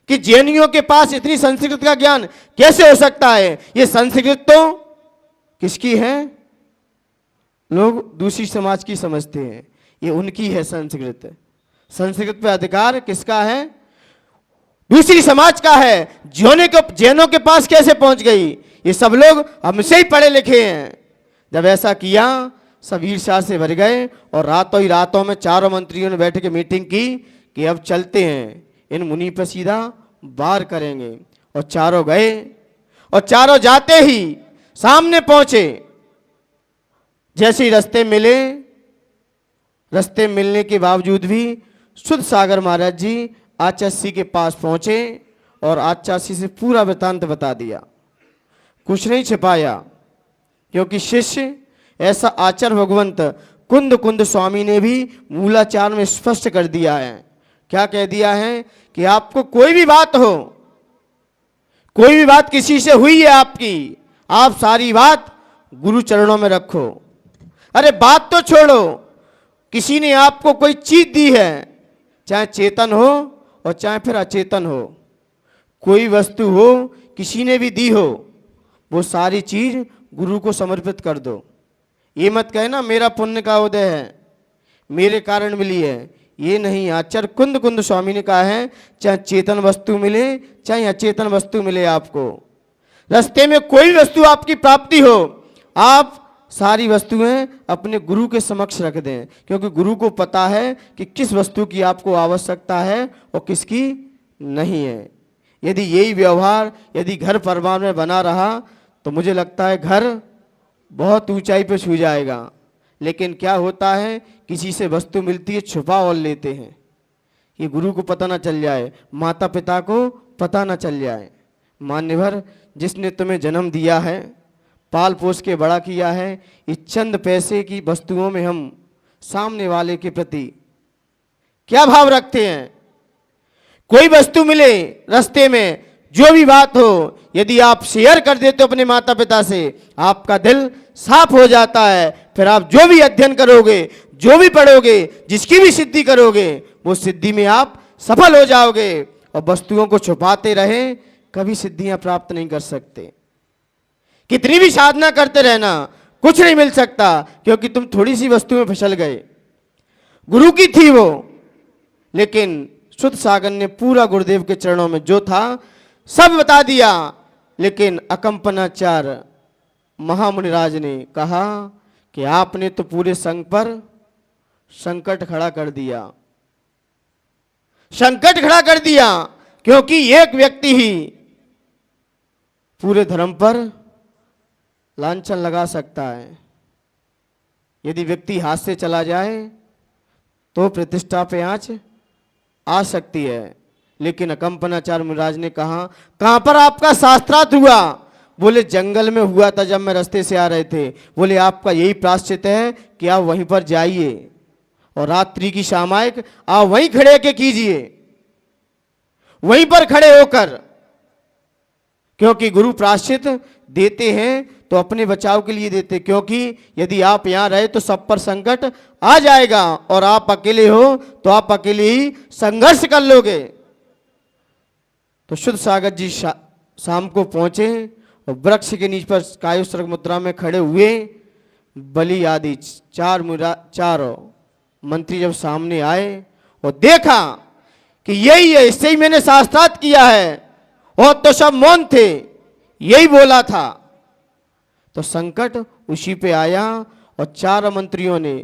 कि जैनियों के पास इतनी संस्कृत का ज्ञान कैसे हो सकता है। ये संस्कृत तो किसकी है? लोग दूसरी समाज की समझते हैं, ये उनकी है संस्कृत। संस्कृत पे अधिकार किसका है? दूसरी समाज का है। जैनों के पास कैसे पहुंच गई? ये सब लोग हमसे ही पढ़े लिखे हैं। जब ऐसा किया, सब ईर्ष्या से भर गए और रातों ही रातों में चारों मंत्रियों ने बैठ के मीटिंग की कि अब चलते हैं, इन मुनि पर सीधा वार करेंगे। और चारों गए, और चारों जाते ही सामने पहुंचे। जैसे ही रास्ते मिले, रास्ते मिलने के बावजूद भी शुद्ध सागर महाराज जी आचार्य के पास पहुंचे और आचार्य से पूरा वृत्तांत बता दिया, कुछ नहीं छिपाया। क्योंकि शिष्य ऐसा आचार्य भगवंत कुंद कुंद स्वामी ने भी मूलाचार में स्पष्ट कर दिया है। क्या कह दिया है कि आपको कोई भी बात हो, कोई भी बात किसी से हुई है आपकी, आप सारी बात गुरु चरणों में रखो। अरे बात तो छोड़ो, किसी ने आपको कोई चीज दी है, चाहे चेतन हो और चाहे फिर अचेतन हो, कोई वस्तु हो किसी ने भी दी हो, वो सारी चीज गुरु को समर्पित कर दो। ये मत कहना मेरा पुण्य का उदय है, मेरे कारण मिली है, ये नहीं। आचार्य कुंद कुंद स्वामी ने कहा है, चाहे चेतन वस्तु मिले चाहे अचेतन वस्तु मिले, आपको रास्ते में कोई वस्तु आपकी प्राप्ति हो, आप सारी वस्तुएं अपने गुरु के समक्ष रख दें। क्योंकि गुरु को पता है कि किस वस्तु की आपको आवश्यकता है और किसकी नहीं है। यदि यही व्यवहार यदि घर परिवार में बना रहा तो मुझे लगता है घर बहुत ऊंचाई पर छू जाएगा। लेकिन क्या होता है, किसी से वस्तु मिलती है छुपा और लेते हैं, ये गुरु को पता ना चल जाए, माता पिता को पता ना चल जाए। मान्यवर, जिसने तुम्हें जन्म दिया है, पाल पोस के बड़ा किया है, इस चंद पैसे की वस्तुओं में हम सामने वाले के प्रति क्या भाव रखते हैं? कोई वस्तु मिले रास्ते में, जो भी बात हो, यदि आप शेयर कर देते हो अपने माता पिता से, आपका दिल साफ हो जाता है। फिर आप जो भी अध्ययन करोगे, जो भी पढ़ोगे, जिसकी भी सिद्धि करोगे, वो सिद्धि में आप सफल हो जाओगे। और वस्तुओं को छुपाते रहे, कभी सिद्धियां प्राप्त नहीं कर सकते। कितनी भी साधना करते रहना, कुछ नहीं मिल सकता, क्योंकि तुम थोड़ी सी वस्तु में फिसल गए। गुरु की थी वो, लेकिन शुद्ध सागर ने पूरा गुरुदेव के चरणों में जो था सब बता दिया। लेकिन अकंपनाचार्य महामुनिराज ने कहा कि आपने तो पूरे संघ पर संकट खड़ा कर दिया, संकट खड़ा कर दिया। क्योंकि एक व्यक्ति ही पूरे धर्म पर लांछन लगा सकता है। यदि व्यक्ति हाथ से चला जाए तो प्रतिष्ठा पे आंच आ सकती है। लेकिन अकंपनाचार्य मुनिराज ने कहा, कहां पर आपका शास्त्रार्थ हुआ? बोले जंगल में हुआ था, जब मैं रास्ते से आ रहे थे। बोले आपका यही प्रायश्चित है कि आप वहीं पर जाइए और रात्रि की सामायिक आप वहीं खड़े के कीजिए, वहीं पर खड़े होकर। क्योंकि गुरु प्रायश्चित देते हैं तो अपने बचाव के लिए देते, क्योंकि यदि आप यहाँ रहे तो सब पर संकट आ जाएगा और आप अकेले हो तो आप अकेले ही संघर्ष कर लोगे। तो शुद्ध सागर जी शाम को पहुंचे और वृक्ष के नीचे पर कायुसर्ग मुद्रा में खड़े हुए। बलि आदि चारों मंत्री जब सामने आए और देखा कि यही है, इससे ही मैंने शास्त्रार्थ किया है, और तो सब मौन थे, यही बोला था। तो संकट उसी पे आया और चार मंत्रियों ने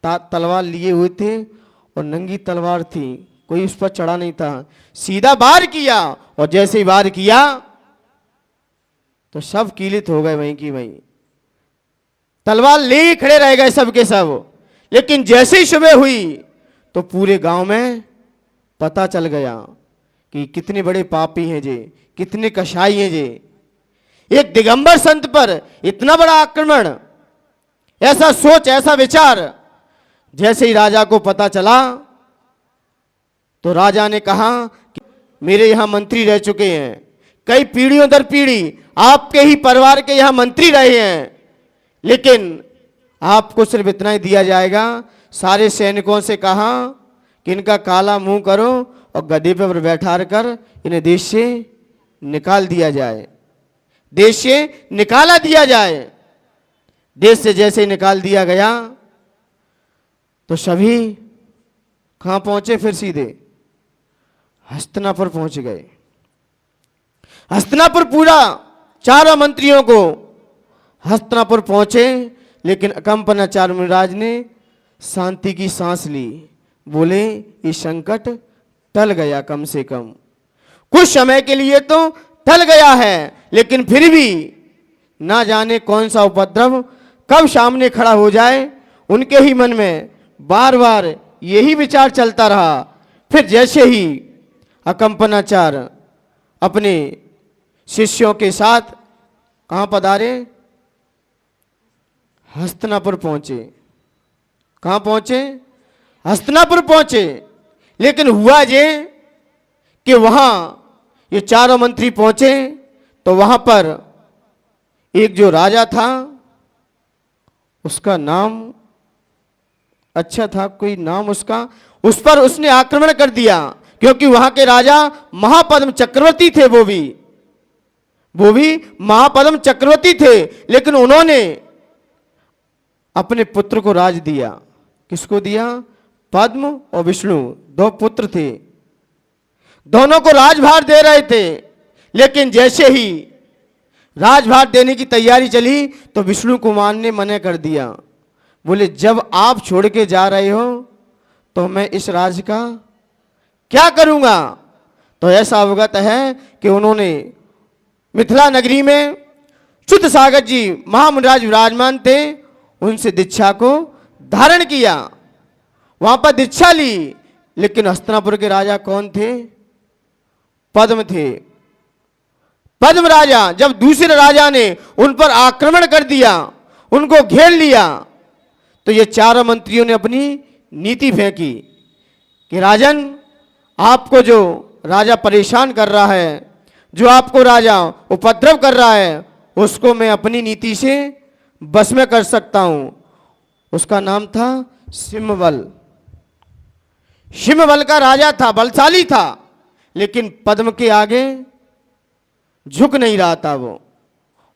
तलवार लिए हुए थे और नंगी तलवार थी, कोई उस पर चढ़ा नहीं था। सीधा वार किया और जैसे ही वार किया तो सब कीलित हो गए, वहीं की वहीं तलवार ले खड़े रह गए सब के सब। लेकिन जैसे ही सुबह हुई तो पूरे गांव में पता चल गया कि कितने बड़े पापी हैं जे, कितने कसाई हैं जे। एक दिगंबर संत पर इतना बड़ा आक्रमण, ऐसा सोच, ऐसा विचार जैसे ही राजा को पता चला तो राजा ने कहा कि मेरे यहाँ मंत्री रह चुके हैं, कई पीढ़ियों दर पीढ़ी आपके ही परिवार के यहाँ मंत्री रहे हैं, लेकिन आपको सिर्फ इतना ही दिया जाएगा। सारे सैनिकों से कहा कि इनका काला मुंह करो और गद्दे पर बैठा कर इन्हें देश से निकाल दिया जाए, देश से निकाला दिया जाए। देश से जैसे निकाल दिया गया तो सभी कहाँ पहुंचे, फिर सीधे हस्तिनापुर पहुंच गए। हस्तिनापुर पूरा चारों मंत्रियों को हस्तिनापुर पहुंचे, लेकिन कंपनाचार्य मुनिराज ने शांति की सांस ली। बोले ये संकट टल गया, कम से कम कुछ समय के लिए तो टल गया है, लेकिन फिर भी ना जाने कौन सा उपद्रव कब सामने खड़ा हो जाए। उनके ही मन में बार बार यही विचार चलता रहा। फिर जैसे ही अकंपनाचार्य अपने शिष्यों के साथ कहाँ पधारे, हस्तिनापुर पहुंचे। कहाँ पहुंचे, हस्तिनापुर पहुंचे। लेकिन हुआ ये कि वहां ये चारों मंत्री पहुंचे तो वहां पर एक जो राजा था, उसका नाम अच्छा था, कोई नाम उसका, उस पर उसने आक्रमण कर दिया, क्योंकि वहां के राजा महापद्म चक्रवर्ती थे। वो भी महापद्म चक्रवर्ती थे, लेकिन उन्होंने अपने पुत्र को राज दिया। किसको दिया, पद्म और विष्णु, दो पुत्र थे, दोनों को राजभार दे रहे थे। लेकिन जैसे ही राजभार देने की तैयारी चली तो विष्णु कुमार ने मना कर दिया। बोले जब आप छोड़ के जा रहे हो तो मैं इस राज का क्या करूंगा। तो ऐसा अवगत है कि उन्होंने मिथिला नगरी में शुद्ध सागर जी महामुनिराज विराजमान थे, उनसे दीक्षा को धारण किया, वहां पर दीक्षा ली। लेकिन हस्तिनापुर के राजा कौन थे, पद्म थे। पद्म राजा, जब दूसरे राजा ने उन पर आक्रमण कर दिया, उनको घेर लिया, तो ये चारों मंत्रियों ने अपनी नीति फेंकी कि राजन, आपको जो राजा परेशान कर रहा है, जो आपको राजा उपद्रव कर रहा है, उसको मैं अपनी नीति से बस में कर सकता हूं। उसका नाम था सिंहबल। सिंहबल का राजा था, बलशाली था, लेकिन पद्म के आगे झुक नहीं रहा था वो,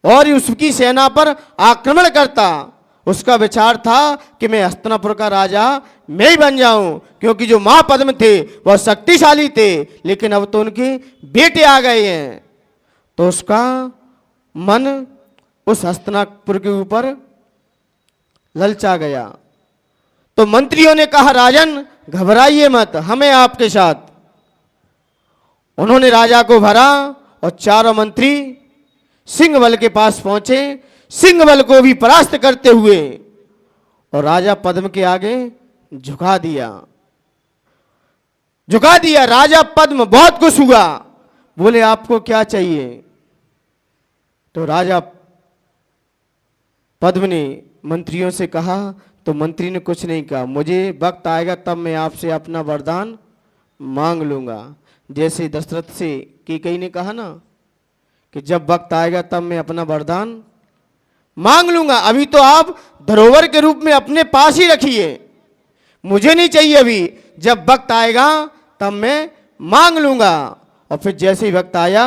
और उसकी सेना पर आक्रमण करता। उसका विचार था कि मैं हस्तिनापुर का राजा मैं ही बन जाऊं, क्योंकि जो महापद्म थे वह शक्तिशाली थे, लेकिन अब तो उनके बेटे आ गए हैं। तो उसका मन उस हस्तिनापुर के ऊपर ललचा गया। तो मंत्रियों ने कहा राजन घबराइए मत, हमें आपके साथ। उन्होंने राजा को भरा और चारों मंत्री सिंहबल के पास पहुंचे। सिंहबल को भी परास्त करते हुए और राजा पद्म के आगे झुका दिया। राजा पद्म बहुत खुश हुआ, बोले आपको क्या चाहिए। तो राजा पद्म ने मंत्रियों से कहा, तो मंत्री ने कुछ नहीं कहा, मुझे वक्त आएगा तब मैं आपसे अपना वरदान मांग लूंगा। जैसे दशरथ से कैकेयी ने कहा ना कि जब वक्त आएगा तब मैं अपना वरदान मांग लूंगा, अभी तो आप धरोहर के रूप में अपने पास ही रखिए, मुझे नहीं चाहिए अभी, जब वक्त आएगा तब मैं मांग लूंगा। और फिर जैसे ही वक्त आया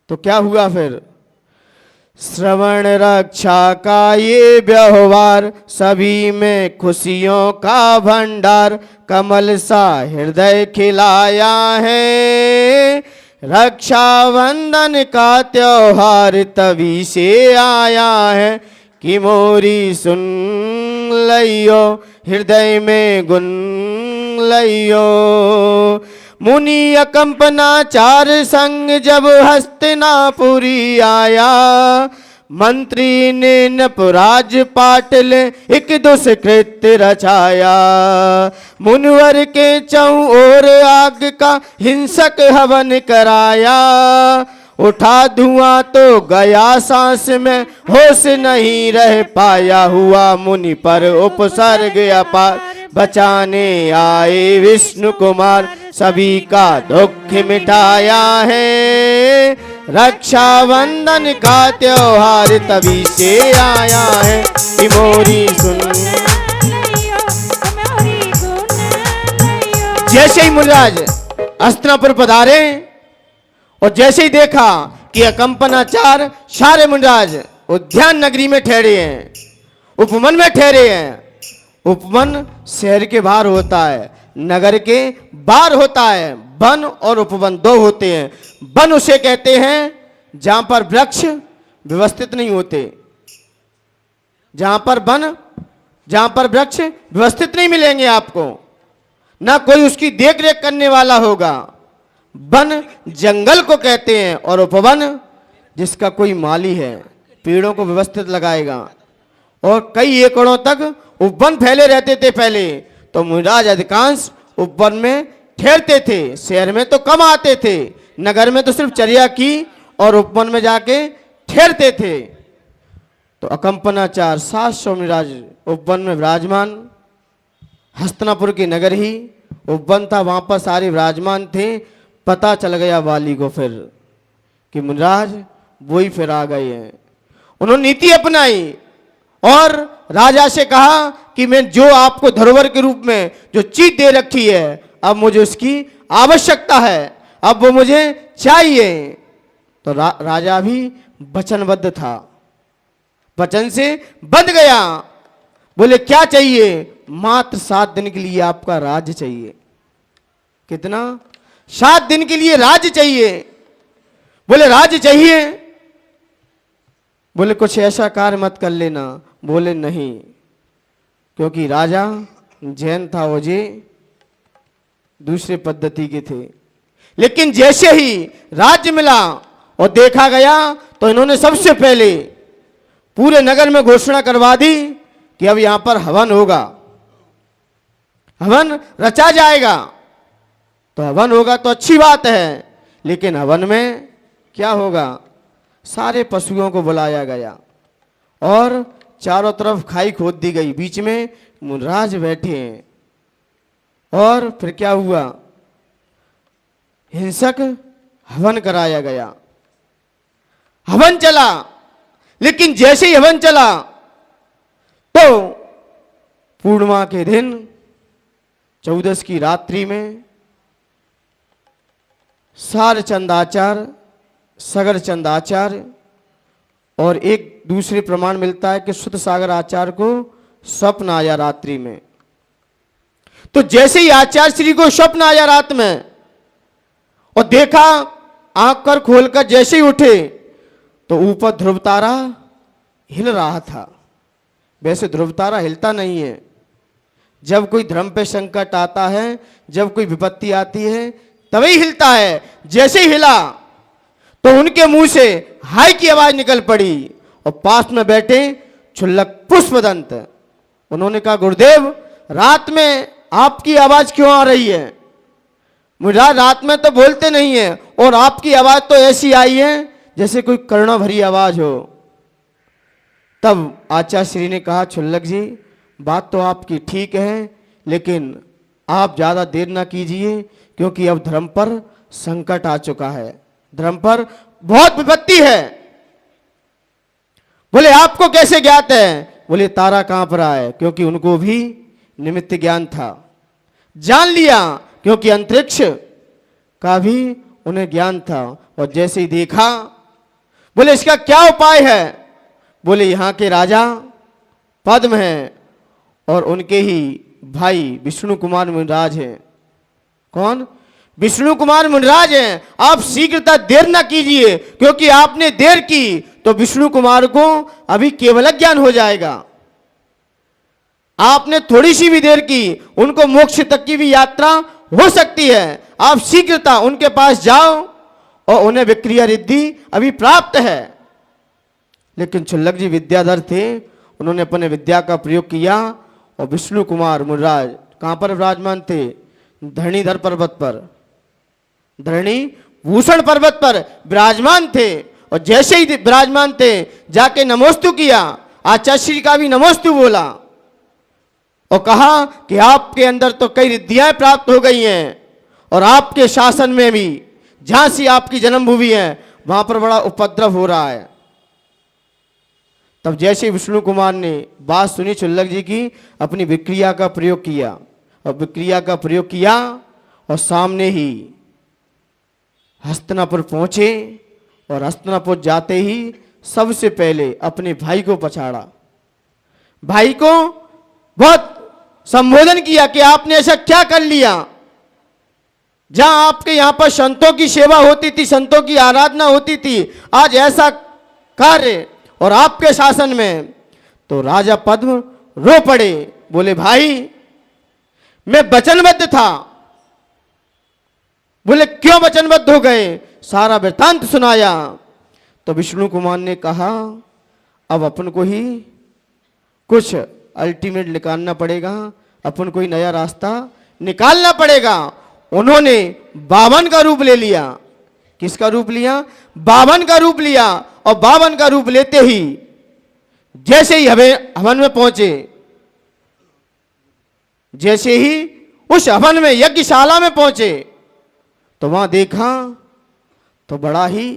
तो क्या हुआ, फिर श्रवण रक्षा का ये व्यवहार, सभी में खुशियों का भंडार, कमल सा हृदय खिलाया है, रक्षाबंधन का त्योहार तभी से आया है, कि मोरी सुन लियो हृदय में गुन लियो। मुनि अकंपनाचार संग जब हस्तिनापुरी आया, मंत्री ने नपराज पाटल एक दुष्कृत्य रचाया। मुनिवर के चौं ओर आग का हिंसक हवन कराया, उठा धुआं तो गया सांस में, होश नहीं रह पाया, हुआ मुनि पर उपसर्ग अपार। बचाने आए विष्णु कुमार, सभी का दुख मिटाया है, रक्षाबंधन का त्योहार तभी से आया है। कि मोरी सुन। जैसे ही मुनिराज हस्तिनापुर पधारे और जैसे ही देखा कि अकंपनाचार्य सारे मुनिराज उद्यान नगरी में ठहरे हैं, उपवन में ठहरे हैं। उपवन शहर के बाहर होता है, नगर के बाहर होता है। वन और उपवन दो होते हैं। वन उसे कहते हैं जहां पर वृक्ष व्यवस्थित नहीं होते, जहां पर वृक्ष व्यवस्थित नहीं मिलेंगे आपको, ना कोई उसकी देख रेख करने वाला होगा। वन जंगल को कहते हैं और उपवन जिसका कोई माली है, पेड़ों को व्यवस्थित लगाएगा। और कई एकड़ों तक उपवन फैले रहते थे पहले, तो मुनिराज अधिकांश उपवन में ठहरते थे। शहर में तो कम आते थे, नगर में तो सिर्फ चर्या की और उपवन में जाके ठहरते थे। तो अकंपनाचार्य 700 मुनिराज उपवन में विराजमान। हस्तिनापुर की नगर ही उपवन था, वहां पर सारे विराजमान थे। पता चल गया वाली को फिर कि मुनिराज वही फिर आ गए हैं। उन्होंने नीति अपनाई और राजा से कहा कि मैं जो आपको धरोहर के रूप में जो चीज दे रखी है, अब मुझे उसकी आवश्यकता है, अब वो मुझे चाहिए। तो राजा भी वचनबद्ध था, वचन से बंध गया। बोले क्या चाहिए? मात्र 7 दिन के लिए आपका राज्य चाहिए। कितना? 7 दिन के लिए राज्य चाहिए। बोले राज्य चाहिए? बोले कुछ ऐसा कार्य मत कर लेना। बोले नहीं, क्योंकि राजा जैन था, वो जी दूसरे पद्धति के थे। लेकिन जैसे ही राज्य मिला और देखा गया, तो इन्होंने सबसे पहले पूरे नगर में घोषणा करवा दी कि अब यहां पर हवन होगा, हवन रचा जाएगा। तो हवन होगा तो अच्छी बात है, लेकिन हवन में क्या होगा? सारे पशुओं को बुलाया गया और चारों तरफ खाई खोद दी गई, बीच में मुनिराज बैठे हैं। और फिर क्या हुआ? हिंसक हवन कराया गया। हवन चला, लेकिन जैसे ही हवन चला तो पूर्णिमा के दिन 14 की रात्रि में सार चंदाचार्य, सगर चंदाचार्य और एक दूसरे प्रमाण मिलता है कि सुत सागर आचार्य को स्वप्न आया रात्रि में। तो जैसे ही आचार्य श्री को स्वप्न आया रात में और देखा, आंख कर खोलकर जैसे ही उठे तो ऊपर ध्रुव तारा हिल रहा था। वैसे ध्रुव तारा हिलता नहीं है। जब कोई धर्म पे संकट आता है, जब कोई विपत्ति आती है, तभी हिलता है। जैसे ही हिला तो उनके मुंह से हाय की आवाज निकल पड़ी और पास में बैठे क्षुल्लक पुष्पदंत, उन्होंने कहा गुरुदेव, रात में आपकी आवाज क्यों आ रही है? मुझे रात में तो बोलते नहीं है और आपकी आवाज तो ऐसी आई है जैसे कोई करुणा भरी आवाज हो। तब आचार्य श्री ने कहा, क्षुल्लक जी, बात तो आपकी ठीक है, लेकिन आप ज्यादा देर ना कीजिए, क्योंकि अब धर्म पर संकट आ चुका है, धर्म पर बहुत विपत्ति है। बोले आपको कैसे ज्ञात है? बोले तारा कांप रहा है, क्योंकि उनको भी निमित्त ज्ञान था। जान लिया, क्योंकि अंतरिक्ष का भी उन्हें ज्ञान था। और जैसे ही देखा, बोले इसका क्या उपाय है? बोले यहाँ के राजा पद्म हैं और उनके ही भाई विष्णु कुमार मुनिराज हैं। कौन? विष्णु कुमार मुनिराज हैं। आप शीघ्रता देर ना कीजिए, क्योंकि आपने देर की तो विष्णु कुमार को अभी केवल ज्ञान हो जाएगा। आपने थोड़ी सी भी देर की, उनको मोक्ष तक की भी यात्रा हो सकती है। आप शीघ्रता उनके पास जाओ और उन्हें विक्रिया रिद्धि अभी प्राप्त है। लेकिन क्षुल्लक जी विद्याधर थे, उन्होंने अपने विद्या का प्रयोग किया और विष्णु कुमार मुनिराज कहां पर विराजमान थे? धरणीधर पर्वत पर। धरणी भूषण पर्वत पर विराजमान थे और जैसे ही विराजमान थे जाके नमोस्तु किया, आचार्य का भी नमोस्तु बोला और कहा कि आपके अंदर तो कई रिद्धियां प्राप्त हो गई हैं और आपके शासन में भी जहां से आपकी जन्मभूमि है वहां पर बड़ा उपद्रव हो रहा है। तब जैसे विष्णु कुमार ने बात सुनी क्षुल्लक जी की, अपनी विक्रिया का प्रयोग किया और विक्रिया का प्रयोग किया और सामने ही हस्तिनापुर पहुंचे और हस्तिनापुर जाते ही सबसे पहले अपने भाई को पछाड़ा, भाई को बहुत संबोधन किया कि आपने ऐसा क्या कर लिया। जहां आपके यहां पर संतों की सेवा होती थी, संतों की आराधना होती थी, आज ऐसा कार्य और आपके शासन में। तो राजा पद्म रो पड़े, बोले भाई मैं वचनबद्ध था। बोले क्यों वचनबद्ध हो गए, सारा वृत्तांत सुनाया। तो विष्णु कुमार ने कहा अब अपन को ही कुछ अल्टीमेट निकालना पड़ेगा, अपन कोई नया रास्ता निकालना पड़ेगा। उन्होंने बावन का रूप ले लिया। किसका रूप लिया? बावन का रूप लिया और बावन का रूप लेते ही जैसे ही हवन में पहुंचे, जैसे ही उस हवन में यज्ञशाला में पहुंचे तो वहां देखा तो बड़ा ही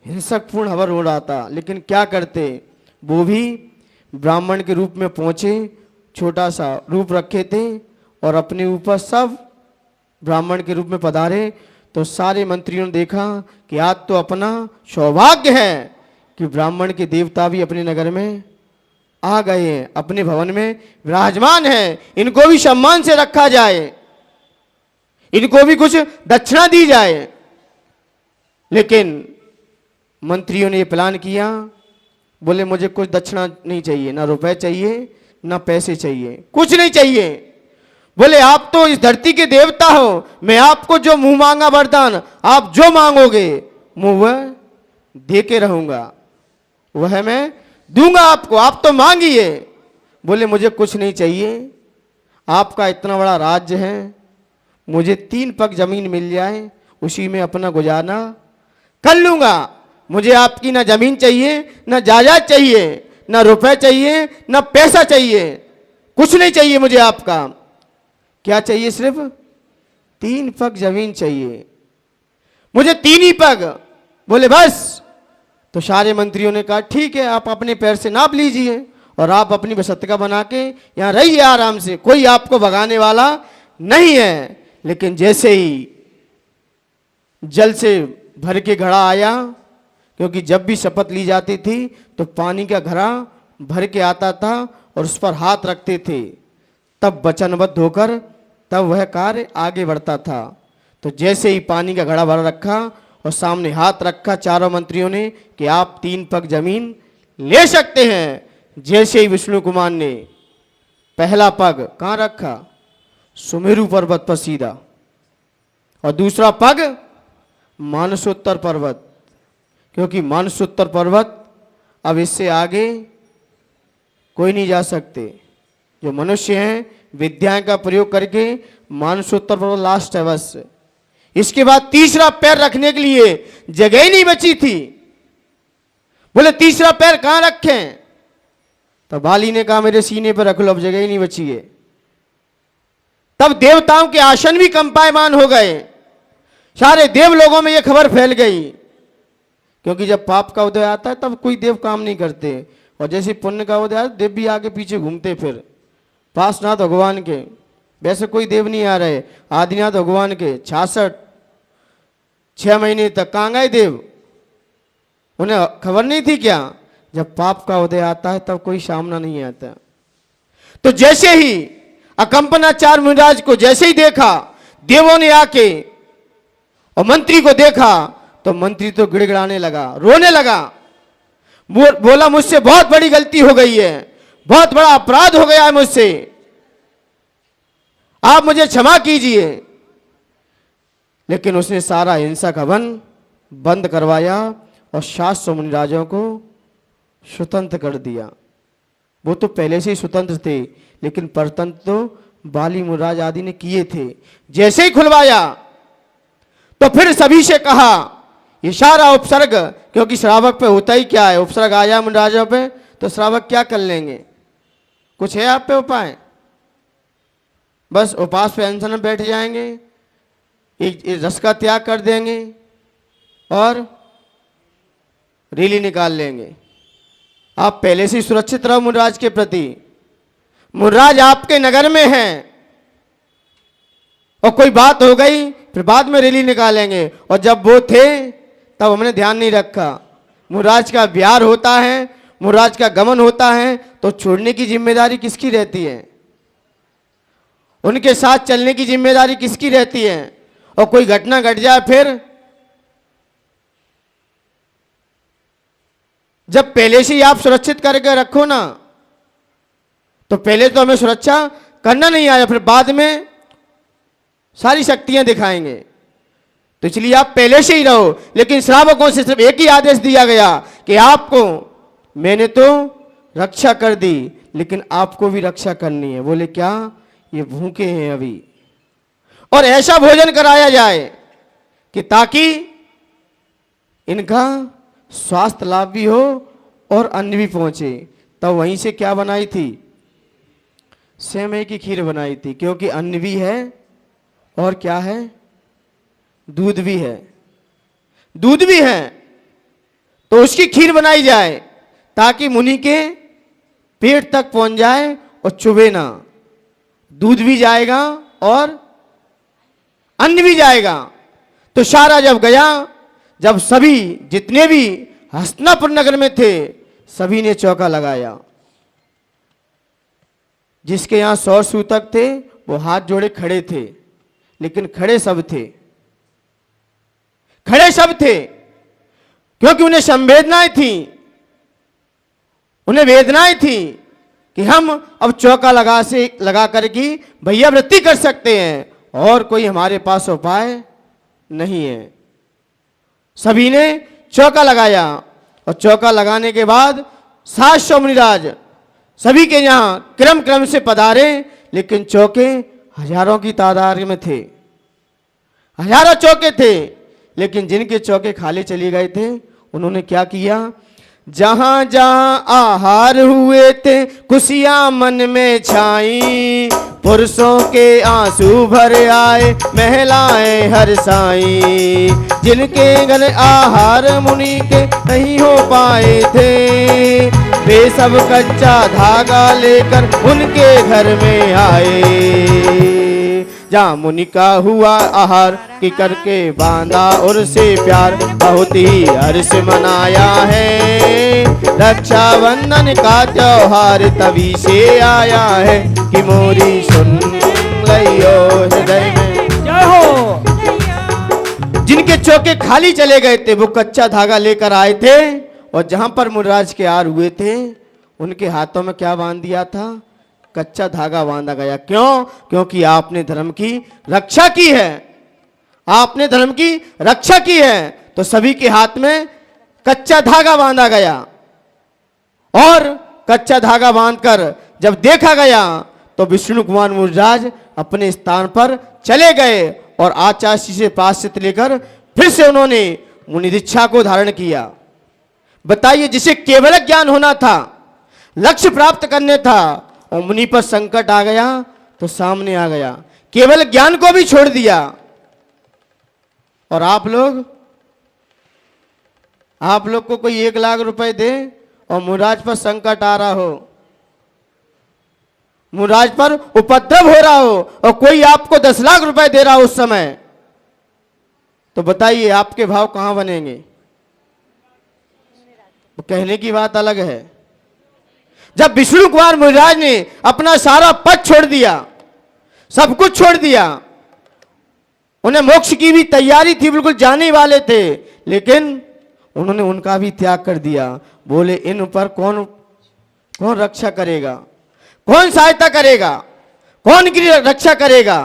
हिंसकपूर्ण हवन हो रहा था। लेकिन क्या करते, वो भी ब्राह्मण के रूप में पहुंचे, छोटा सा रूप रखे थे और अपने ऊपर सब ब्राह्मण के रूप में पधारे। तो सारे मंत्रियों ने देखा कि आज तो अपना सौभाग्य है कि ब्राह्मण के देवता भी अपने नगर में आ गए हैं, अपने भवन में विराजमान हैं, इनको भी सम्मान से रखा जाए, इनको भी कुछ दक्षिणा दी जाए। लेकिन मंत्रियों ने ये प्लान किया, बोले मुझे कुछ दक्षिणा नहीं चाहिए, ना रुपए चाहिए ना पैसे चाहिए, कुछ नहीं चाहिए। बोले आप तो इस धरती के देवता हो, मैं आपको जो मुंह मांगा वरदान, आप जो मांगोगे मुंह वह दे के रहूंगा, वह मैं दूंगा आपको, आप तो मांगिए। बोले मुझे कुछ नहीं चाहिए, आपका इतना बड़ा राज्य है, मुझे 3 पग जमीन मिल जाए उसी में अपना गुजारा कर लूंगा। मुझे आपकी ना जमीन चाहिए, ना जायदाद चाहिए, ना रुपए चाहिए, ना पैसा चाहिए, कुछ नहीं चाहिए मुझे आपका। क्या चाहिए? सिर्फ 3 पग जमीन चाहिए, मुझे 3 ही पग। बोले बस। तो सारे मंत्रियों ने कहा ठीक है, आप अपने पैर से नाप लीजिए और आप अपनी बसतका बना के यहां रहिए आराम से, कोई आपको भगाने वाला नहीं है। लेकिन जैसे ही जल से भर के घड़ा आया, क्योंकि जब भी शपथ ली जाती थी तो पानी का घड़ा भर के आता था और उस पर हाथ रखते थे, तब वचनबद्ध होकर तब वह कार्य आगे बढ़ता था। तो जैसे ही पानी का घड़ा भर रखा और सामने हाथ रखा चारों मंत्रियों ने कि आप 3 पग जमीन ले सकते हैं, जैसे ही विष्णु कुमार ने पहला पग कहाँ रखा? सुमेरु पर्वत पर सीधा, और दूसरा पग मानसोत्तर पर्वत, क्योंकि मानसोत्तर पर्वत अब इससे आगे कोई नहीं जा सकते। जो मनुष्य हैं विद्या का प्रयोग करके मानसोत्तर पर्वत लास्ट है बस। इसके बाद तीसरा पैर रखने के लिए जगह ही नहीं बची थी। बोले तीसरा पैर कहां रखें? तो बाली ने कहा मेरे सीने पर रख लो, अब जगह ही नहीं बची है। तब देवताओं के आसन भी कंपायमान हो गए, सारे देव लोगों में यह खबर फैल गई, क्योंकि जब पाप का उदय आता है तब कोई देव काम नहीं करते, और जैसे पुण्य का उदय आता है देव भी आगे पीछे घूमते, फिर पार्श्वनाथ भगवान के वैसे कोई देव नहीं आ रहे, आदिनाथ भगवान के 6 महीने तक कहाँ गए देव? उन्हें खबर नहीं थी क्या? जब पाप का उदय आता है तब कोई सामना नहीं आता। तो जैसे ही अकंपनाचार्य मुनिराज को जैसे ही देखा देवों ने आके और मंत्री को देखा तो मंत्री तो गिड़गिड़ाने लगा, रोने लगा, बोला मुझसे बहुत बड़ी गलती हो गई है, बहुत बड़ा अपराध हो गया है मुझसे, आप मुझे क्षमा कीजिए। लेकिन उसने सारा हिंसक हवन बंद करवाया और 700 मुनिराजों को स्वतंत्र कर दिया। वो तो पहले से ही स्वतंत्र थे, लेकिन परतंत्र तो बाली मुनिराज आदि ने किए थे। जैसे ही खुलवाया तो फिर सभी से कहा, ये सारा उपसर्ग, क्योंकि श्रावक पे होता ही क्या है, उपसर्ग आ जाए मुंडराजों पे तो श्रावक क्या कर लेंगे? कुछ है आप पे उपाय? बस उपास पे अनशन में बैठ जाएंगे, एक रस का त्याग कर देंगे और रैली निकाल लेंगे। आप पहले से सुरक्षित रहो मुनराज के प्रति। मुनराज आपके नगर में हैं और कोई बात हो गई फिर बाद में रैली निकालेंगे, और जब वो थे तब हमने ध्यान नहीं रखा। मुनराज का ब्याह होता है, मुनराज का गमन होता है, तो छोड़ने की जिम्मेदारी किसकी रहती है? उनके साथ चलने की जिम्मेदारी किसकी रहती है? और कोई घटना घट जाए फिर, जब पहले से ही आप सुरक्षित करके रखो ना, तो पहले तो हमें सुरक्षा करना नहीं आया, फिर बाद में सारी शक्तियां दिखाएंगे। तो इसलिए आप पहले से ही रहो। लेकिन श्रावकों से सिर्फ एक ही आदेश दिया गया कि आपको, मैंने तो रक्षा कर दी लेकिन आपको भी रक्षा करनी है। बोले क्या? ये भूखे हैं अभी, और ऐसा भोजन कराया जाए कि ताकि इनका स्वास्थ्य लाभ भी हो और अन्न भी पहुंचे। तब वहीं से क्या बनाई थी? सेवई की खीर बनाई थी, क्योंकि अन्न भी है और क्या है? दूध भी है। दूध भी है तो उसकी खीर बनाई जाए ताकि मुनि के पेट तक पहुंच जाए और चुभे ना। दूध भी जाएगा और अन्न भी जाएगा। तो सारा जब गया, जब सभी जितने भी हस्तिनापुर नगर में थे सभी ने चौका लगाया। जिसके यहां 100 सूतक थे वो हाथ जोड़े खड़े थे, लेकिन खड़े सब थे, खड़े सब थे, क्योंकि उन्हें संवेदनाएं थी, उन्हें वेदनाएं थी कि हम अब चौका लगा करके भैया वृत्ति कर सकते हैं और कोई हमारे पास उपाय नहीं है। सभी ने चौका लगाया और चौका लगाने के बाद 700 मुनिराज सभी के यहां क्रम क्रम से पधारे, लेकिन चौके हजारों की तादाद में थे, हजारों चौके थे। लेकिन जिनके चौके खाली चले गए थे उन्होंने क्या किया? जहां जहां आहार हुए थे खुशियां मन में छाई, पुरुषों के आंसू भर आए महिलाएं हर्षाई। जिनके घर आहार मुनि के नहीं हो पाए थे वे सब कच्चा धागा लेकर उनके घर में आए। जहाँ मुनि का हुआ आहार कि करके बांधा और से प्यार, बहुत ही हर्ष मनाया है। रक्षाबंधन का त्योहार तभी से आया है कि मोरी सुन लियो हृदय में। जय हो। जिनके चौके खाली चले गए थे वो कच्चा धागा लेकर आए थे, और जहां पर मुनराज के आर हुए थे उनके हाथों में क्या बांध दिया था? कच्चा धागा बांधा गया। क्यों? क्योंकि आपने धर्म की रक्षा की है, आपने धर्म की रक्षा की है, तो सभी के हाथ में कच्चा धागा बांधा गया। और कच्चा धागा बांधकर जब देखा गया तो विष्णु कुमार मुनिराज अपने स्थान पर चले गए और आचार्य से प्रायश्चित लेकर फिर से उन्होंने मुनि दीक्षा को धारण किया। बताइए, जिसे केवल ज्ञान होना था, लक्ष्य प्राप्त करने था, और मुनि पर संकट आ गया तो सामने आ गया, केवल ज्ञान को भी छोड़ दिया। और आप लोग को कोई 1 लाख रुपए दे और मुनिराज पर संकट आ रहा हो, मुनिराज पर उपद्रव हो रहा हो, और कोई आपको 10 लाख रुपए दे रहा हो उस समय, तो बताइए आपके भाव कहां बनेंगे? कहने की बात अलग है। जब विष्णु कुमार मुनिराज ने अपना सारा पद छोड़ दिया, सब कुछ छोड़ दिया, उन्हें मोक्ष की भी तैयारी थी, बिल्कुल जाने वाले थे, लेकिन उन्होंने उनका भी त्याग कर दिया। बोले इन पर कौन रक्षा करेगा, कौन सहायता करेगा, कौन की रक्षा करेगा?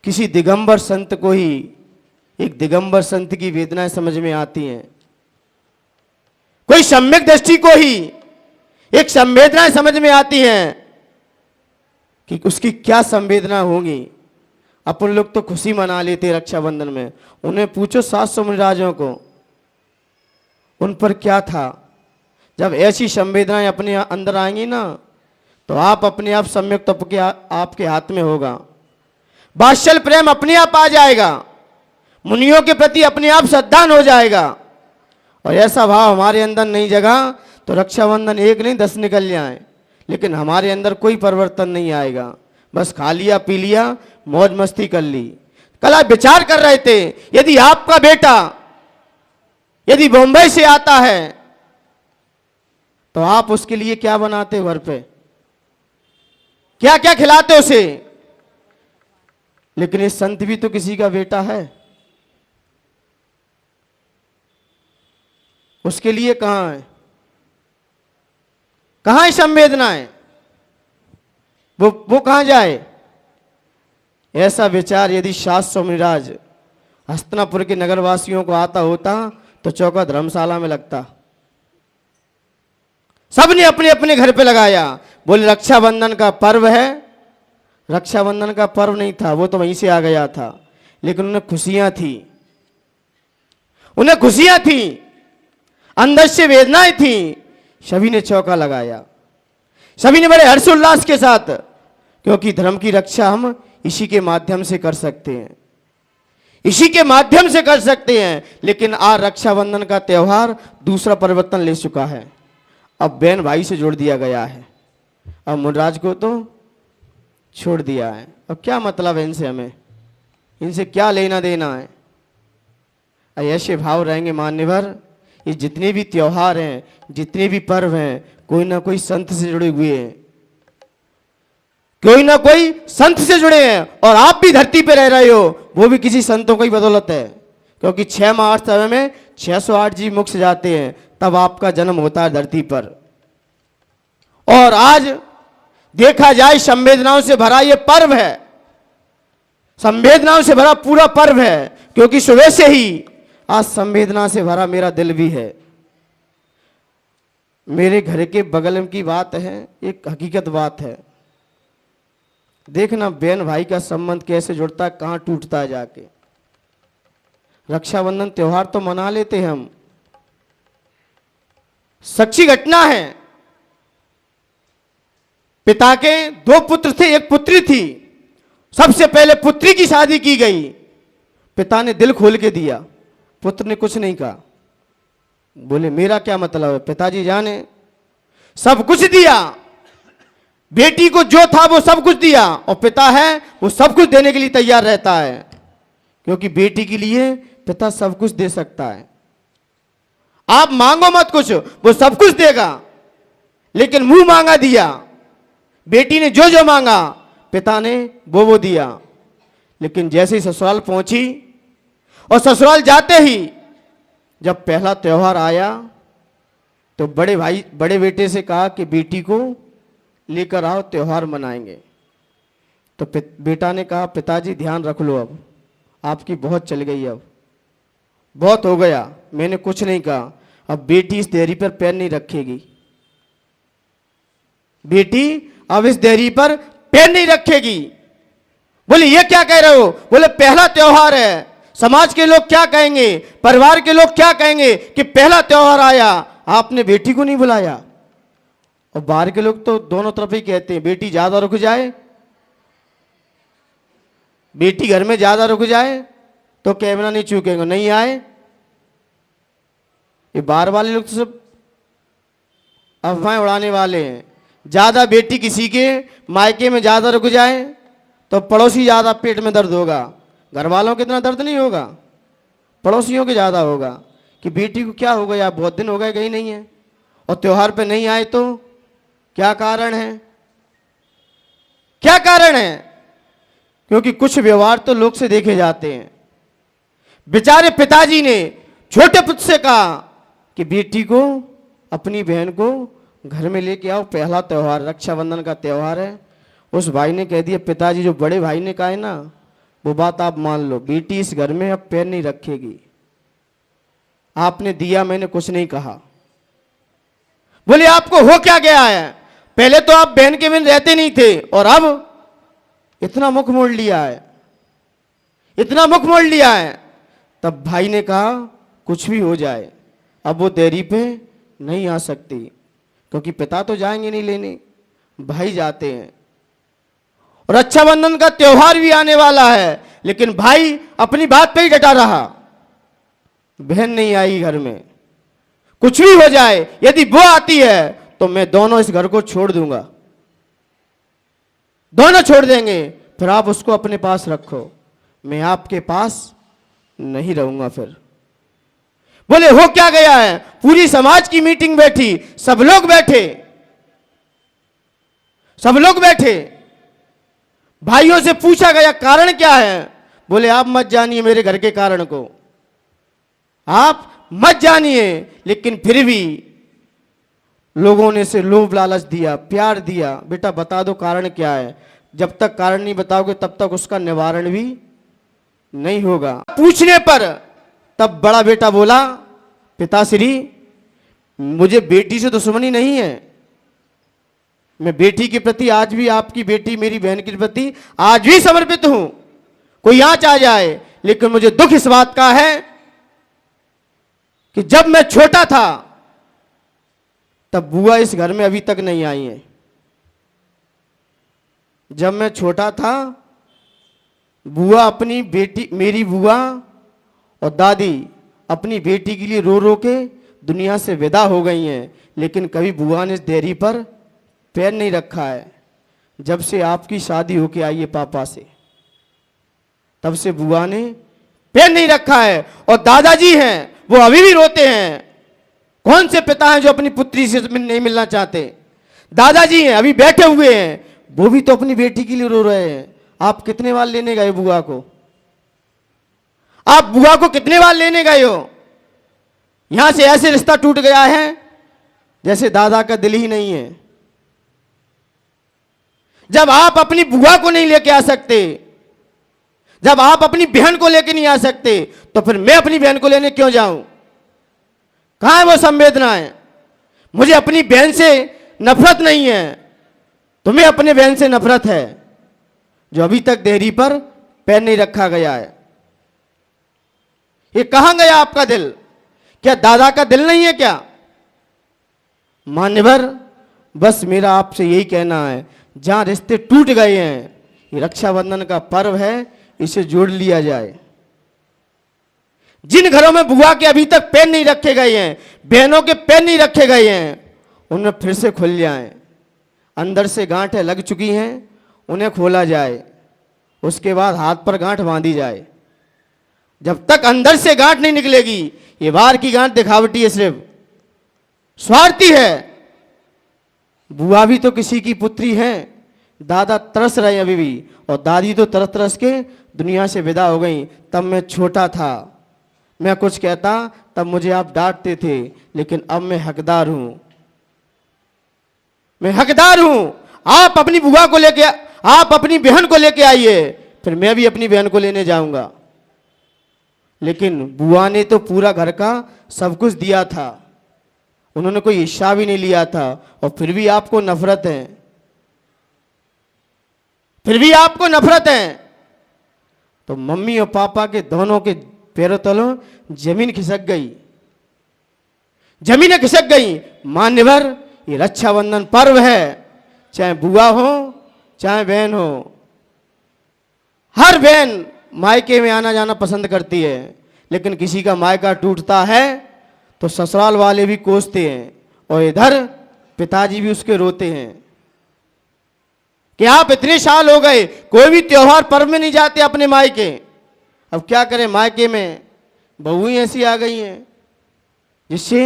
किसी दिगंबर संत को ही, एक दिगंबर संत की वेदनाएं समझ में आती हैं, कोई सम्यक दृष्टि को ही एक संवेदनाएं समझ में आती हैं कि उसकी क्या संवेदना होगी। अपन लोग तो खुशी मना लेते रक्षाबंधन में। उन्हें पूछो 700 मुनिराजों को, उन पर क्या था। जब ऐसी संवेदनाएं अपने अंदर आएंगी ना, तो आप अपने आप सम्यक तप के आपके हाथ में होगा। वात्सल प्रेम अपने आप आ जाएगा, मुनियों के प्रति अपने आप श्रद्धान हो जाएगा। और ऐसा भाव हमारे अंदर नहीं जगा तो रक्षाबंधन 1 नहीं 10 निकल जाए, लेकिन हमारे अंदर कोई परिवर्तन नहीं आएगा। बस खा लिया पी लिया, मौज मस्ती कर ली। कल आप विचार कर रहे थे, यदि आपका बेटा यदि बॉम्बे से आता है तो आप उसके लिए क्या बनाते घर पे, क्या क्या खिलाते उसे। लेकिन ये संत भी तो किसी का बेटा है, उसके लिए कहां है, कहां है संवेदनाएं, वो कहां जाए। ऐसा विचार यदि 700 मुनिराज हस्तिनापुर के नगरवासियों को आता होता तो चौका धर्मशाला में लगता। सबने अपने अपने घर पे लगाया। बोले रक्षाबंधन का पर्व है। रक्षाबंधन का पर्व नहीं था, वो तो वहीं से आ गया था, लेकिन उन्हें खुशियां थी, उन्हें खुशियां थी, अंदर से वेदनाएं थी। सभी ने चौका लगाया, सभी ने बड़े हर्षोल्लास के साथ, क्योंकि धर्म की रक्षा हम इसी के माध्यम से कर सकते हैं, इसी के माध्यम से कर सकते हैं। लेकिन आज रक्षाबंधन का त्यौहार दूसरा परिवर्तन ले चुका है। अब बहन भाई से जोड़ दिया गया है, अब मुनिराज को तो छोड़ दिया है। अब क्या मतलब है इनसे, हमें इनसे क्या लेना देना है। ऐसे भाव रहेंगे मान्यवर। ये जितने भी त्योहार हैं, जितने भी पर्व हैं, कोई ना कोई संत से जुड़े हुए हैं, कोई ना कोई संत से जुड़े हैं। और आप भी धरती पे रह रहे हो, वो भी किसी संतों की बदौलत है। क्योंकि 6 माह समय में 608 जीव मोक्ष जाते हैं, तब आपका जन्म होता है धरती पर। और आज देखा जाए संवेदनाओं से भरा ये पर्व है, संवेदनाओं से भरा पूरा पर्व है। क्योंकि सुबह से ही आज संवेदना से भरा मेरा दिल भी है। मेरे घर के बगल की बात है, एक हकीकत बात है। देखना बहन भाई का संबंध कैसे जुड़ता है, कहां टूटता है जाके। रक्षाबंधन त्योहार तो मना लेते हैं हम, सच्ची घटना है। पिता के 2 पुत्र थे, एक पुत्री थी। सबसे पहले पुत्री की शादी की गई, पिता ने दिल खोल के दिया, पुत्र ने कुछ नहीं कहा। बोले मेरा क्या मतलब है, पिताजी जाने, सब कुछ दिया। बेटी को जो था वो सब कुछ दिया, और पिता है वो सब कुछ देने के लिए तैयार रहता है। क्योंकि बेटी के लिए पिता सब कुछ दे सकता है। आप मांगो मत कुछ, वो सब कुछ देगा। लेकिन मुंह मांगा दिया, बेटी ने जो जो मांगा पिता ने वो दिया। लेकिन जैसे ही ससुराल पहुंची, और ससुराल जाते ही जब पहला त्योहार आया, तो बड़े बेटे से कहा कि बेटी को लेकर आओ, त्योहार मनाएंगे। तो बेटा ने कहा पिताजी ध्यान रख लो, अब आपकी बहुत चल गई, अब बहुत हो गया, मैंने कुछ नहीं कहा। अब बेटी इस देहरी पर पैर नहीं रखेगी, बेटी अब इस देहरी पर पैर नहीं रखेगी। बोले ये क्या कह रहे हो। बोले पहला त्योहार है, समाज के लोग क्या कहेंगे, परिवार के लोग क्या कहेंगे कि पहला त्योहार आया, आपने बेटी को नहीं बुलाया। और बाहर के लोग तो दोनों तरफ ही कहते हैं, बेटी ज्यादा रुक जाए, बेटी घर में ज्यादा रुक जाए तो कैमरा नहीं चूकेंगे, नहीं आए। ये बाहर वाले लोग तो सब अफवाहें उड़ाने वाले हैं। ज्यादा बेटी किसी के मायके में ज्यादा रुक जाए तो पड़ोसी ज्यादा पेट में दर्द होगा, घर वालों के इतना दर्द नहीं होगा, पड़ोसियों के ज्यादा होगा कि बेटी को क्या हो गया, बहुत दिन हो गए गई नहीं है, और त्योहार पे नहीं आए तो क्या कारण है, क्या कारण है। क्योंकि कुछ व्यवहार तो लोग से देखे जाते हैं। बेचारे पिताजी ने छोटे पुत्र से कहा कि बेटी को, अपनी बहन को घर में लेके आओ, पहला त्योहार रक्षाबंधन का त्योहार है। उस भाई ने कह दिया, पिताजी जो बड़े भाई ने कहा है ना, वो बात आप मान लो, बेटी इस घर में अब पैर नहीं रखेगी। आपने दिया, मैंने कुछ नहीं कहा। बोले आपको हो क्या गया है, पहले तो आप बहन के बिन रहते नहीं थे और अब इतना मुख मोड़ लिया है। इतना मुख मोड़ लिया है। तब भाई ने कहा कुछ भी हो जाए अब वो देरी पे नहीं आ सकती, क्योंकि पिता तो जाएंगे नहीं लेने, भाई जाते हैं। और रक्षाबंधन का त्योहार भी आने वाला है, लेकिन भाई अपनी बात पे ही डटा रहा। बहन नहीं आई घर में, कुछ भी हो जाए, यदि वो आती है तो मैं दोनों इस घर को छोड़ दूंगा, दोनों छोड़ देंगे, फिर आप उसको अपने पास रखो, मैं आपके पास नहीं रहूंगा। फिर बोले हो क्या गया है? पूरी समाज की मीटिंग बैठी, सब लोग बैठे, सब लोग बैठे, भाइयों से पूछा गया कारण क्या है? बोले आप मत जानिए मेरे घर के कारण को, आप मत जानिए, लेकिन फिर भी लोगों ने से लोभ लालच दिया, प्यार दिया, बेटा बता दो कारण क्या है। जब तक कारण नहीं बताओगे तब तक उसका निवारण भी नहीं होगा। पूछने पर तब बड़ा बेटा बोला पिताश्री मुझे बेटी से दुश्मनी नहीं है, मैं बेटी के प्रति आज भी, आपकी बेटी मेरी बहन के प्रति आज भी समर्पित हूं, कोई आंच आ जाए, लेकिन मुझे दुख इस बात का है कि जब मैं छोटा था तब बुआ इस घर में अभी तक नहीं आई है। जब मैं छोटा था बुआ अपनी बेटी, मेरी बुआ और दादी अपनी बेटी के लिए रो रो के दुनिया से विदा हो गई हैं, लेकिन कभी बुआ ने इस देरी पर पैर नहीं रखा है। जब से आपकी शादी होके आई है पापा से, तब से बुआ ने पैर नहीं रखा है। और दादाजी हैं वो अभी भी रोते हैं। कौन से पिता हैं जो अपनी पुत्री से नहीं मिलना चाहते? दादाजी हैं अभी बैठे हुए हैं, वो भी तो अपनी बेटी के लिए रो रहे हैं। आप कितने बार लेने गए बुआ को? आप बुआ को कितने बार लेने गए हो? यहां से ऐसे रिश्ता टूट गया है जैसे दादा का दिल ही नहीं है। जब आप अपनी बुआ को नहीं लेके आ सकते, जब आप अपनी बहन को लेके नहीं आ सकते, तो फिर मैं अपनी बहन को लेने क्यों जाऊं? कहां है वो संवेदनाएं? मुझे अपनी बहन से नफरत नहीं है, तुम्हें अपने बहन से नफरत है जो अभी तक देहरी पर पैर नहीं रखा गया है। ये कहां गया आपका दिल? क्या दादा का दिल नहीं है क्या? मान्यवर, बस मेरा आपसे यही कहना है, जहां रिश्ते टूट गए हैं, ये रक्षाबंधन का पर्व है, इसे जोड़ लिया जाए। जिन घरों में बुआ के अभी तक पैर नहीं रखे गए हैं, बहनों के पैर नहीं रखे गए हैं, उनमें फिर से खुल जाएं। अंदर से गांठें लग चुकी हैं, उन्हें खोला जाए, उसके बाद हाथ पर गांठ बांधी जाए। जब तक अंदर से गांठ नहीं निकलेगी, ये बाहर की गांठ दिखावटी है, सिर्फ स्वार्थी है। बुआ भी तो किसी की पुत्री है, दादा तरस रहे अभी भी, और दादी तो तरस तरस के दुनिया से विदा हो गई। तब मैं छोटा था, मैं कुछ कहता तब मुझे आप डांटते थे, लेकिन अब मैं हकदार हूं, मैं हकदार हूं। आप अपनी बुआ को लेके, आप अपनी बहन को लेके आइए, फिर मैं भी अपनी बहन को लेने जाऊंगा। लेकिन बुआ ने तो पूरा घर का सब कुछ दिया था, उन्होंने कोई हिस्सा भी नहीं लिया था, और फिर भी आपको नफरत है, फिर भी आपको नफरत है। तो मम्मी और पापा के दोनों के पैरों तलों जमीन खिसक गई, जमीनें खिसक गई। मान्यवर, ये रक्षाबंधन पर्व है, चाहे बुआ हो चाहे बहन हो, हर बहन मायके में आना जाना पसंद करती है, लेकिन किसी का मायका टूटता है तो ससुराल वाले भी कोसते हैं, और इधर पिताजी भी उसके रोते हैं कि आप इतने साल हो गए कोई भी त्योहार पर्व में नहीं जाते अपने मायके। अब क्या करें, मायके में बहू ही ऐसी आ गई हैं जिससे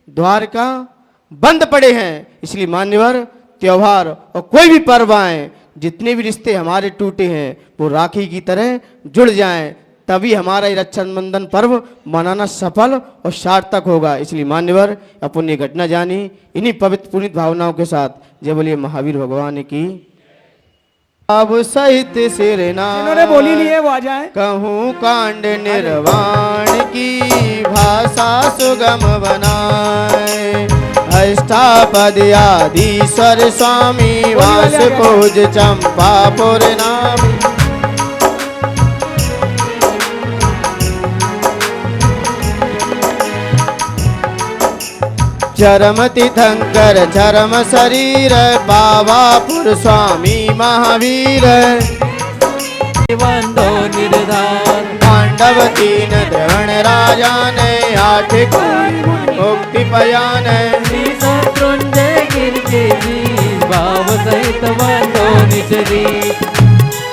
द्वार का बंद पड़े हैं। इसलिए मान्यवर, त्योहार और कोई भी पर्व आए, जितने भी रिश्ते हमारे टूटे हैं वो राखी की तरह जुड़ जाएं, तभी हमारा ये रक्षाबंधन पर्व मनाना सफल और सार्थक होगा। इसलिए मान्यवर, अपन ये घटना जानी इन्हीं पवित्र पुनीत भावनाओं के साथ। जय बोलिए महावीर भगवान की। अब सहित जिन्होंने बोली नहीं है वो आ जाए। कहूँ कांड निर्वाण की भाषा सुगम बनाए, अष्टापद आदिश्वर स्वामी वास पूज चंपापुर नाम। चरम तीर्थंकर चरम शरीर पावापुर स्वामी महावीर वंदो निर्धार पांडव तीन द्रोण राजा ने आठ मुक्ति पयान श्री शत्रुंजय गिरके जी भाव सहित वंदो निचरी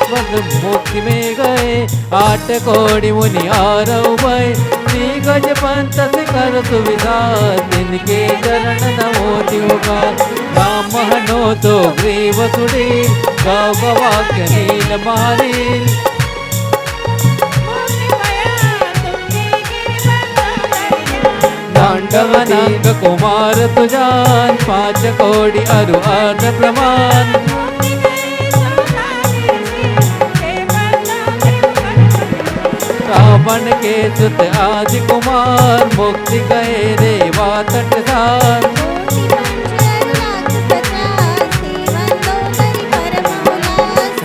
वंद मुक्ति में गए 8 कोटि मुनि आरव भय श्री गज पंत शिखर सुविधा तिनके चरण नमो त्युगा राम हनो तो ग्रीव सुड़ी गौ वाक्य नील मारी दांडवनांग कुमार तुजान 5 कोटि अरु अर्ध प्रमाण रावण के सुत आदि कुमार मुक्ति गए रेवा तटधार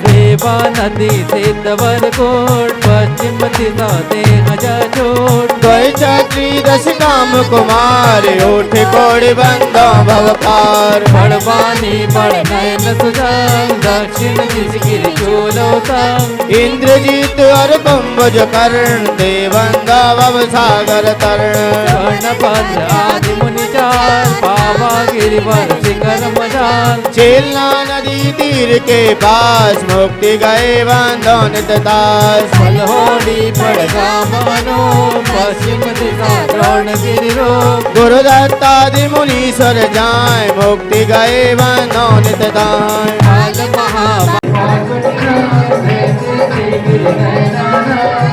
रेवा नदी सिद्धवर कोट पश्चिम दिशा दे हजा छोट द्वय चक्री दश काम कुमार उठ कोड़ि बंदो भव पार बड़वानी बड़ नयन सुजान दक्षिण दिश गिर चोलोतांग इंद्रजीत और कुंभज कर्ण देवंदा भव सागर तरण कर्णपत्र आदि मुनि चार पावा गिरिवर शिखर मजाल चेलना नदी तीर के पास मुक्ति गए बंदो नित दास फलहोड़ी पड़गा मानो पश्चिम दिशा द्रोण गिरिरो गुरुदत्तादि मुनीश्वर जाय मुक्ति गए बंदो नित दाय काल महा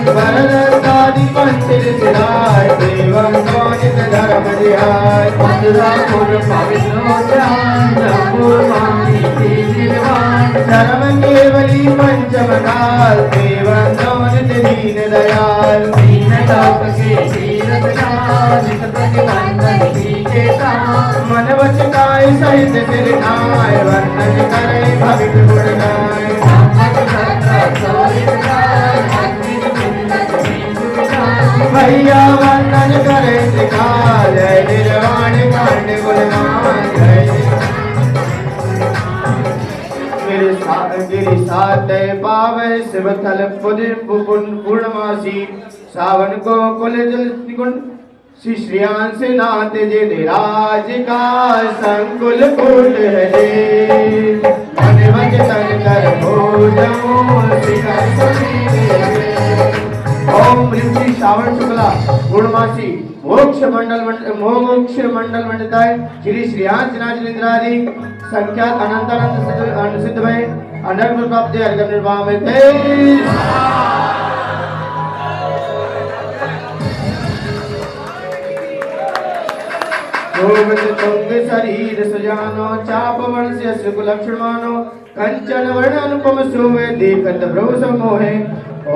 वरदत्तादि पंडित सिराय देवं नित धर्म जिहाय मधुरापुर पवित्रोद्यान जम्बूर मानी दिलवान धर्म केवली पंचम काल देवं नित दीन दयाल दीन लोक के तीरथ काल नित प्रतिबंधन के काम मन वच काय सहित सिर नाय वर्णन करे भवित गुण गाय सम्मत सत्ता सोहित काल अग्नि कुंडल भैया वर्णन करे सिखाल जय निर्वाण कांड गुणगान जय गिरि सात पावे शिवथल पूर्णमासी सावन को कुल जल कुंड श्री श्रियांश नाथ जी निराज का संकुल कूट है मन वच तन कर भोजमो शिखर सुनीले ओम ह्रीं श्री श्रावण शुक्ला पूर्णमासी मोक्ष मंडल मंडताय श्री श्रियांश नाथ इंद्रादि संख्यात अनंत सिद्ध भय अनर्थ प्राप्ति अर्घ निर्वाह में तुंग शरीर सुजानो चाप वंश्य सुकुलक्षमानो कंचन वर्ण अनुपम शोभे देखत भ्रव समोहे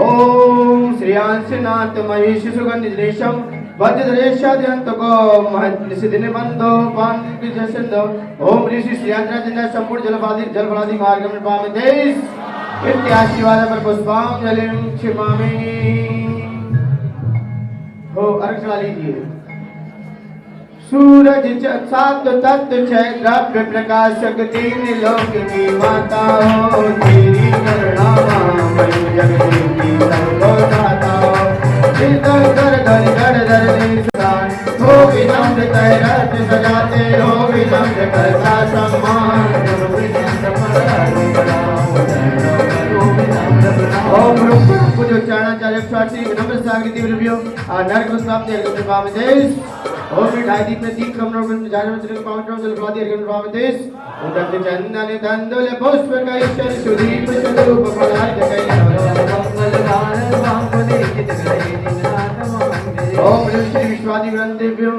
ओम श्रियांशनाथ महेश सुगंध देशम वज्रदेशाद्यंत को महसिदिन बंदो पांडि जसंदो ओम ऋषि श्रियांशनाथ संपूर्ण जलफलादि मार्ग में पावे देश इत्याशीवाद पर पुष्पां जलिम क्षिमामि हो अर्घ चला लीजिए सूरज सात तत्व छह द्रव्य प्रकाशक तीन लोक की माता हो तेरी करुणा महामयी जगदेवी सर्वो दाता हो तीर्थंकर धन गढ़ धर निशान हो विनम्र कह रथ सजाते हो विनम्र करता सम्मान ओम रूप कुछ उच्चारणाचार्य स्वार्थी विनम्र सागरिति विरव्यो नरक प्राप्ति अर्घ निर्वाह देश ओम मिठाई दीप में दीप कमरों में जाने में श्री पावनों जल प्रवादी अर्घ निर्वाह देश उदक चंदन तंदुल पुष्प कैश्वर सुदीप स्वरूप पदार्थ कैश्वर मंगल गान बांकुने चित गए निनाद मंगल ओम श्री विश्वादि ग्रंथेभ्यो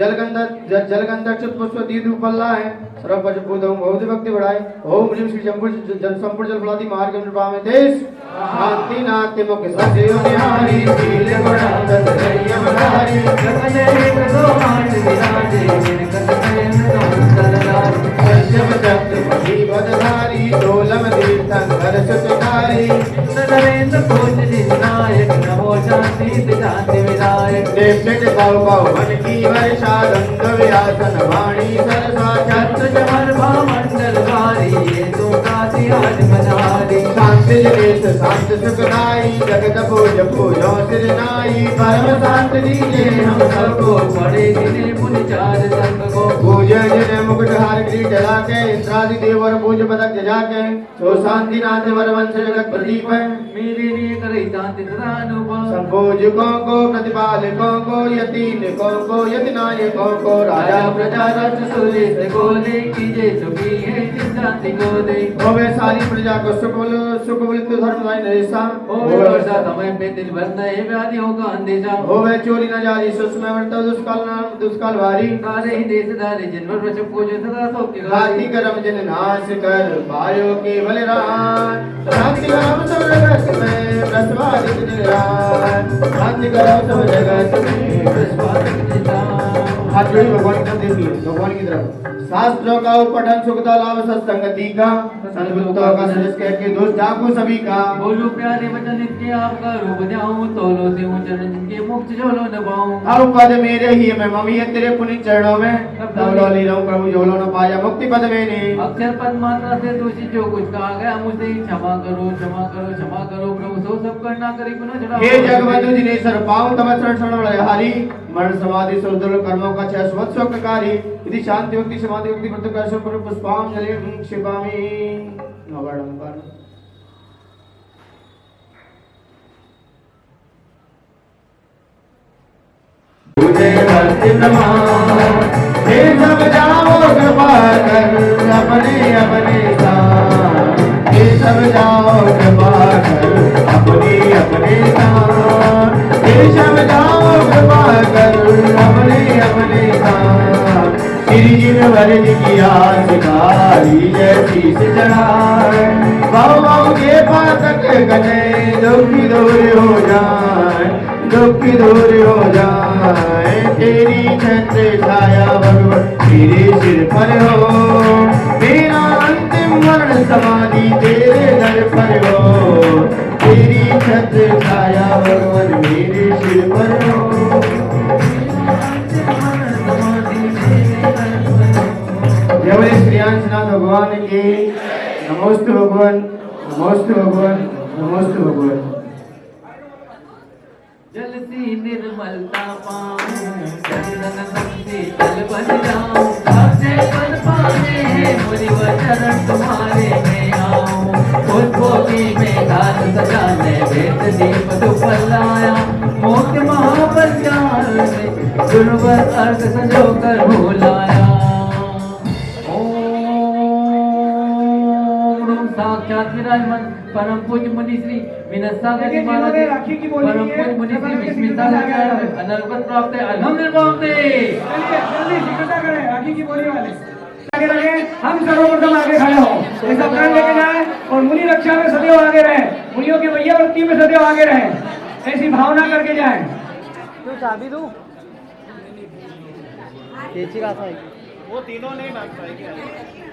जलगंधक पुष्प दीप उपल्ला है सर्वपज पूतम बहुत भक्ति बढ़ाए ओम ह्रीं श्री संपूर्ण जल प्रवादी मार्ग निर्वाह में देश शांति नाथ मुख सजयो निहारी शील गुण दस हरियम धारी गगने प्रदो मांड विराजे निर्गत नयन कमंडलधारी पंचम चक्र मही बदधारी डोलम तीर्थंकर सुतकारी सदरेंद्र पूजनी विनायक नमो शांति शांति विनायक देव पाव पाव मन की वर्षा दंड व्यास सन वाणी सरसा चंद्र जमर भामंडल भारी ये तो काशी आज मनारी शांति जनेश शांत सुखदाई जगत पूज पूजो सिर नाई परम शांत दीजे हम सबको बड़े जिने पुन चार संग को पूजे जिने मुकुट हार किरीट लाके इंद्रादि देवर पूज पदक जाके सो शांति नाथ वर वंश जगत प्रदीप मेरे लिए करे शांति सदा अनुपम संपूजकों को प्रतिपालकों को यतीनकों को यतिनायकों को राजा प्रजा रथ सुरेश को दे कीजे सुखी है जिस शांति को दे होवे सारी प्रजा को सुख बोलित धर्म दाई नरेशा होवे वर्षा समय पे दिन भर नए व्याधियों का अंदेशा होवे चोरी न जारी सुषमा वर्ता दुष्काल वारी सारे ही देश दारे जिनवर वश पूजे सदा सौख्य हाथी करम जन नाश कर पायो केवल राम शांति करम सब जगत में प्रसवादित निरान शांति करम सब जगत में प्रसवादित निरान हाथ जोड़ी भगवान की तरफ देखिए भगवान की तरफ शास्त्रों का पठन सुखता लाभ सत्संगति का संतों का संदेश कह के दोष जागो सभी का बोलो प्यारे वचन नित्य आपका रूप जाऊं तोलो से चरण जिनके मुक्त झोलो नभाऊं अब पद मेरे ही मैं मम्मी है तेरे पुनीत चरणों में तब लौली रहूं प्रभु झोलो न पाया मुक्ति पद मैंने अक्षर पद मात्रा से दोषी जो कुछ कहा गया मुझे क्षमा करो क्षमा करो क्षमा करो प्रभु सो सब करना करी पुनः चढ़ाओ हे जगबंधु जिनेश्वर पाऊं तब शरण शरण बलिहारी मरण समाधि सुरदुल कर्मों का छह स्वच्छकारी यदि शांति भक्ति समाधि भक्ति प्रत्यक्ष पर पुष्पांजलि क्षिपामि नवरंबर तुझे भक्ति प्रमाण हे सब जाओ कृपा कर अपने अपने स्थान हे सब जाओ कृपा कर अपने अपने स्थान हे सब जाओ कृपा कर अपने अपने स्थान श्री जी ने वर्ज किया शिकारी जैसी से चढ़ाए बाबू के पातक गने दुखी दूर हो जाए दुखी दूर हो जाए तेरी छत्र छाया भगवान तेरे सिर पर हो मेरा अंतिम मरण समाधि तेरे दर पर हो तेरी छत्र छाया भगवान मेरे सिर पर हो जय बोले श्री अंशनाथ भगवान की नमोस्तु भगवान नमोस्तु भगवान नमोस्तु भगवान जल सी निर्मलता पाऊं चंदन से जल बन जाऊं आपसे पद पाने हैं मुनि चरण तुम्हारे में आऊं फूलगोभी में घाट सजाने वेद दीप दुपल लाया मोक्ष महाप्रज्ञान में गुरुवर अर्थ संजो कर भूलाया साक्षात विराजमान परम पूज्य मुनि श्री विनसागर जी महाराज परम पूज्य मुनि श्री विस्मितानंद अनर्गत प्राप्त है अल्हम्दुलिल्लाह जल्दी इकट्ठा करें राखी की बोली वाले आगे रखे हम सर्वप्रथम आगे खड़े हो ये सब प्राण लेके जाए और मुनि रक्षा में सदैव आगे रहे मुनियों की भैया वृत्ति में सदैव आगे रहे ऐसी भावना करके जाए तो चाबी दूं वो तीनों नहीं मांग पाएगी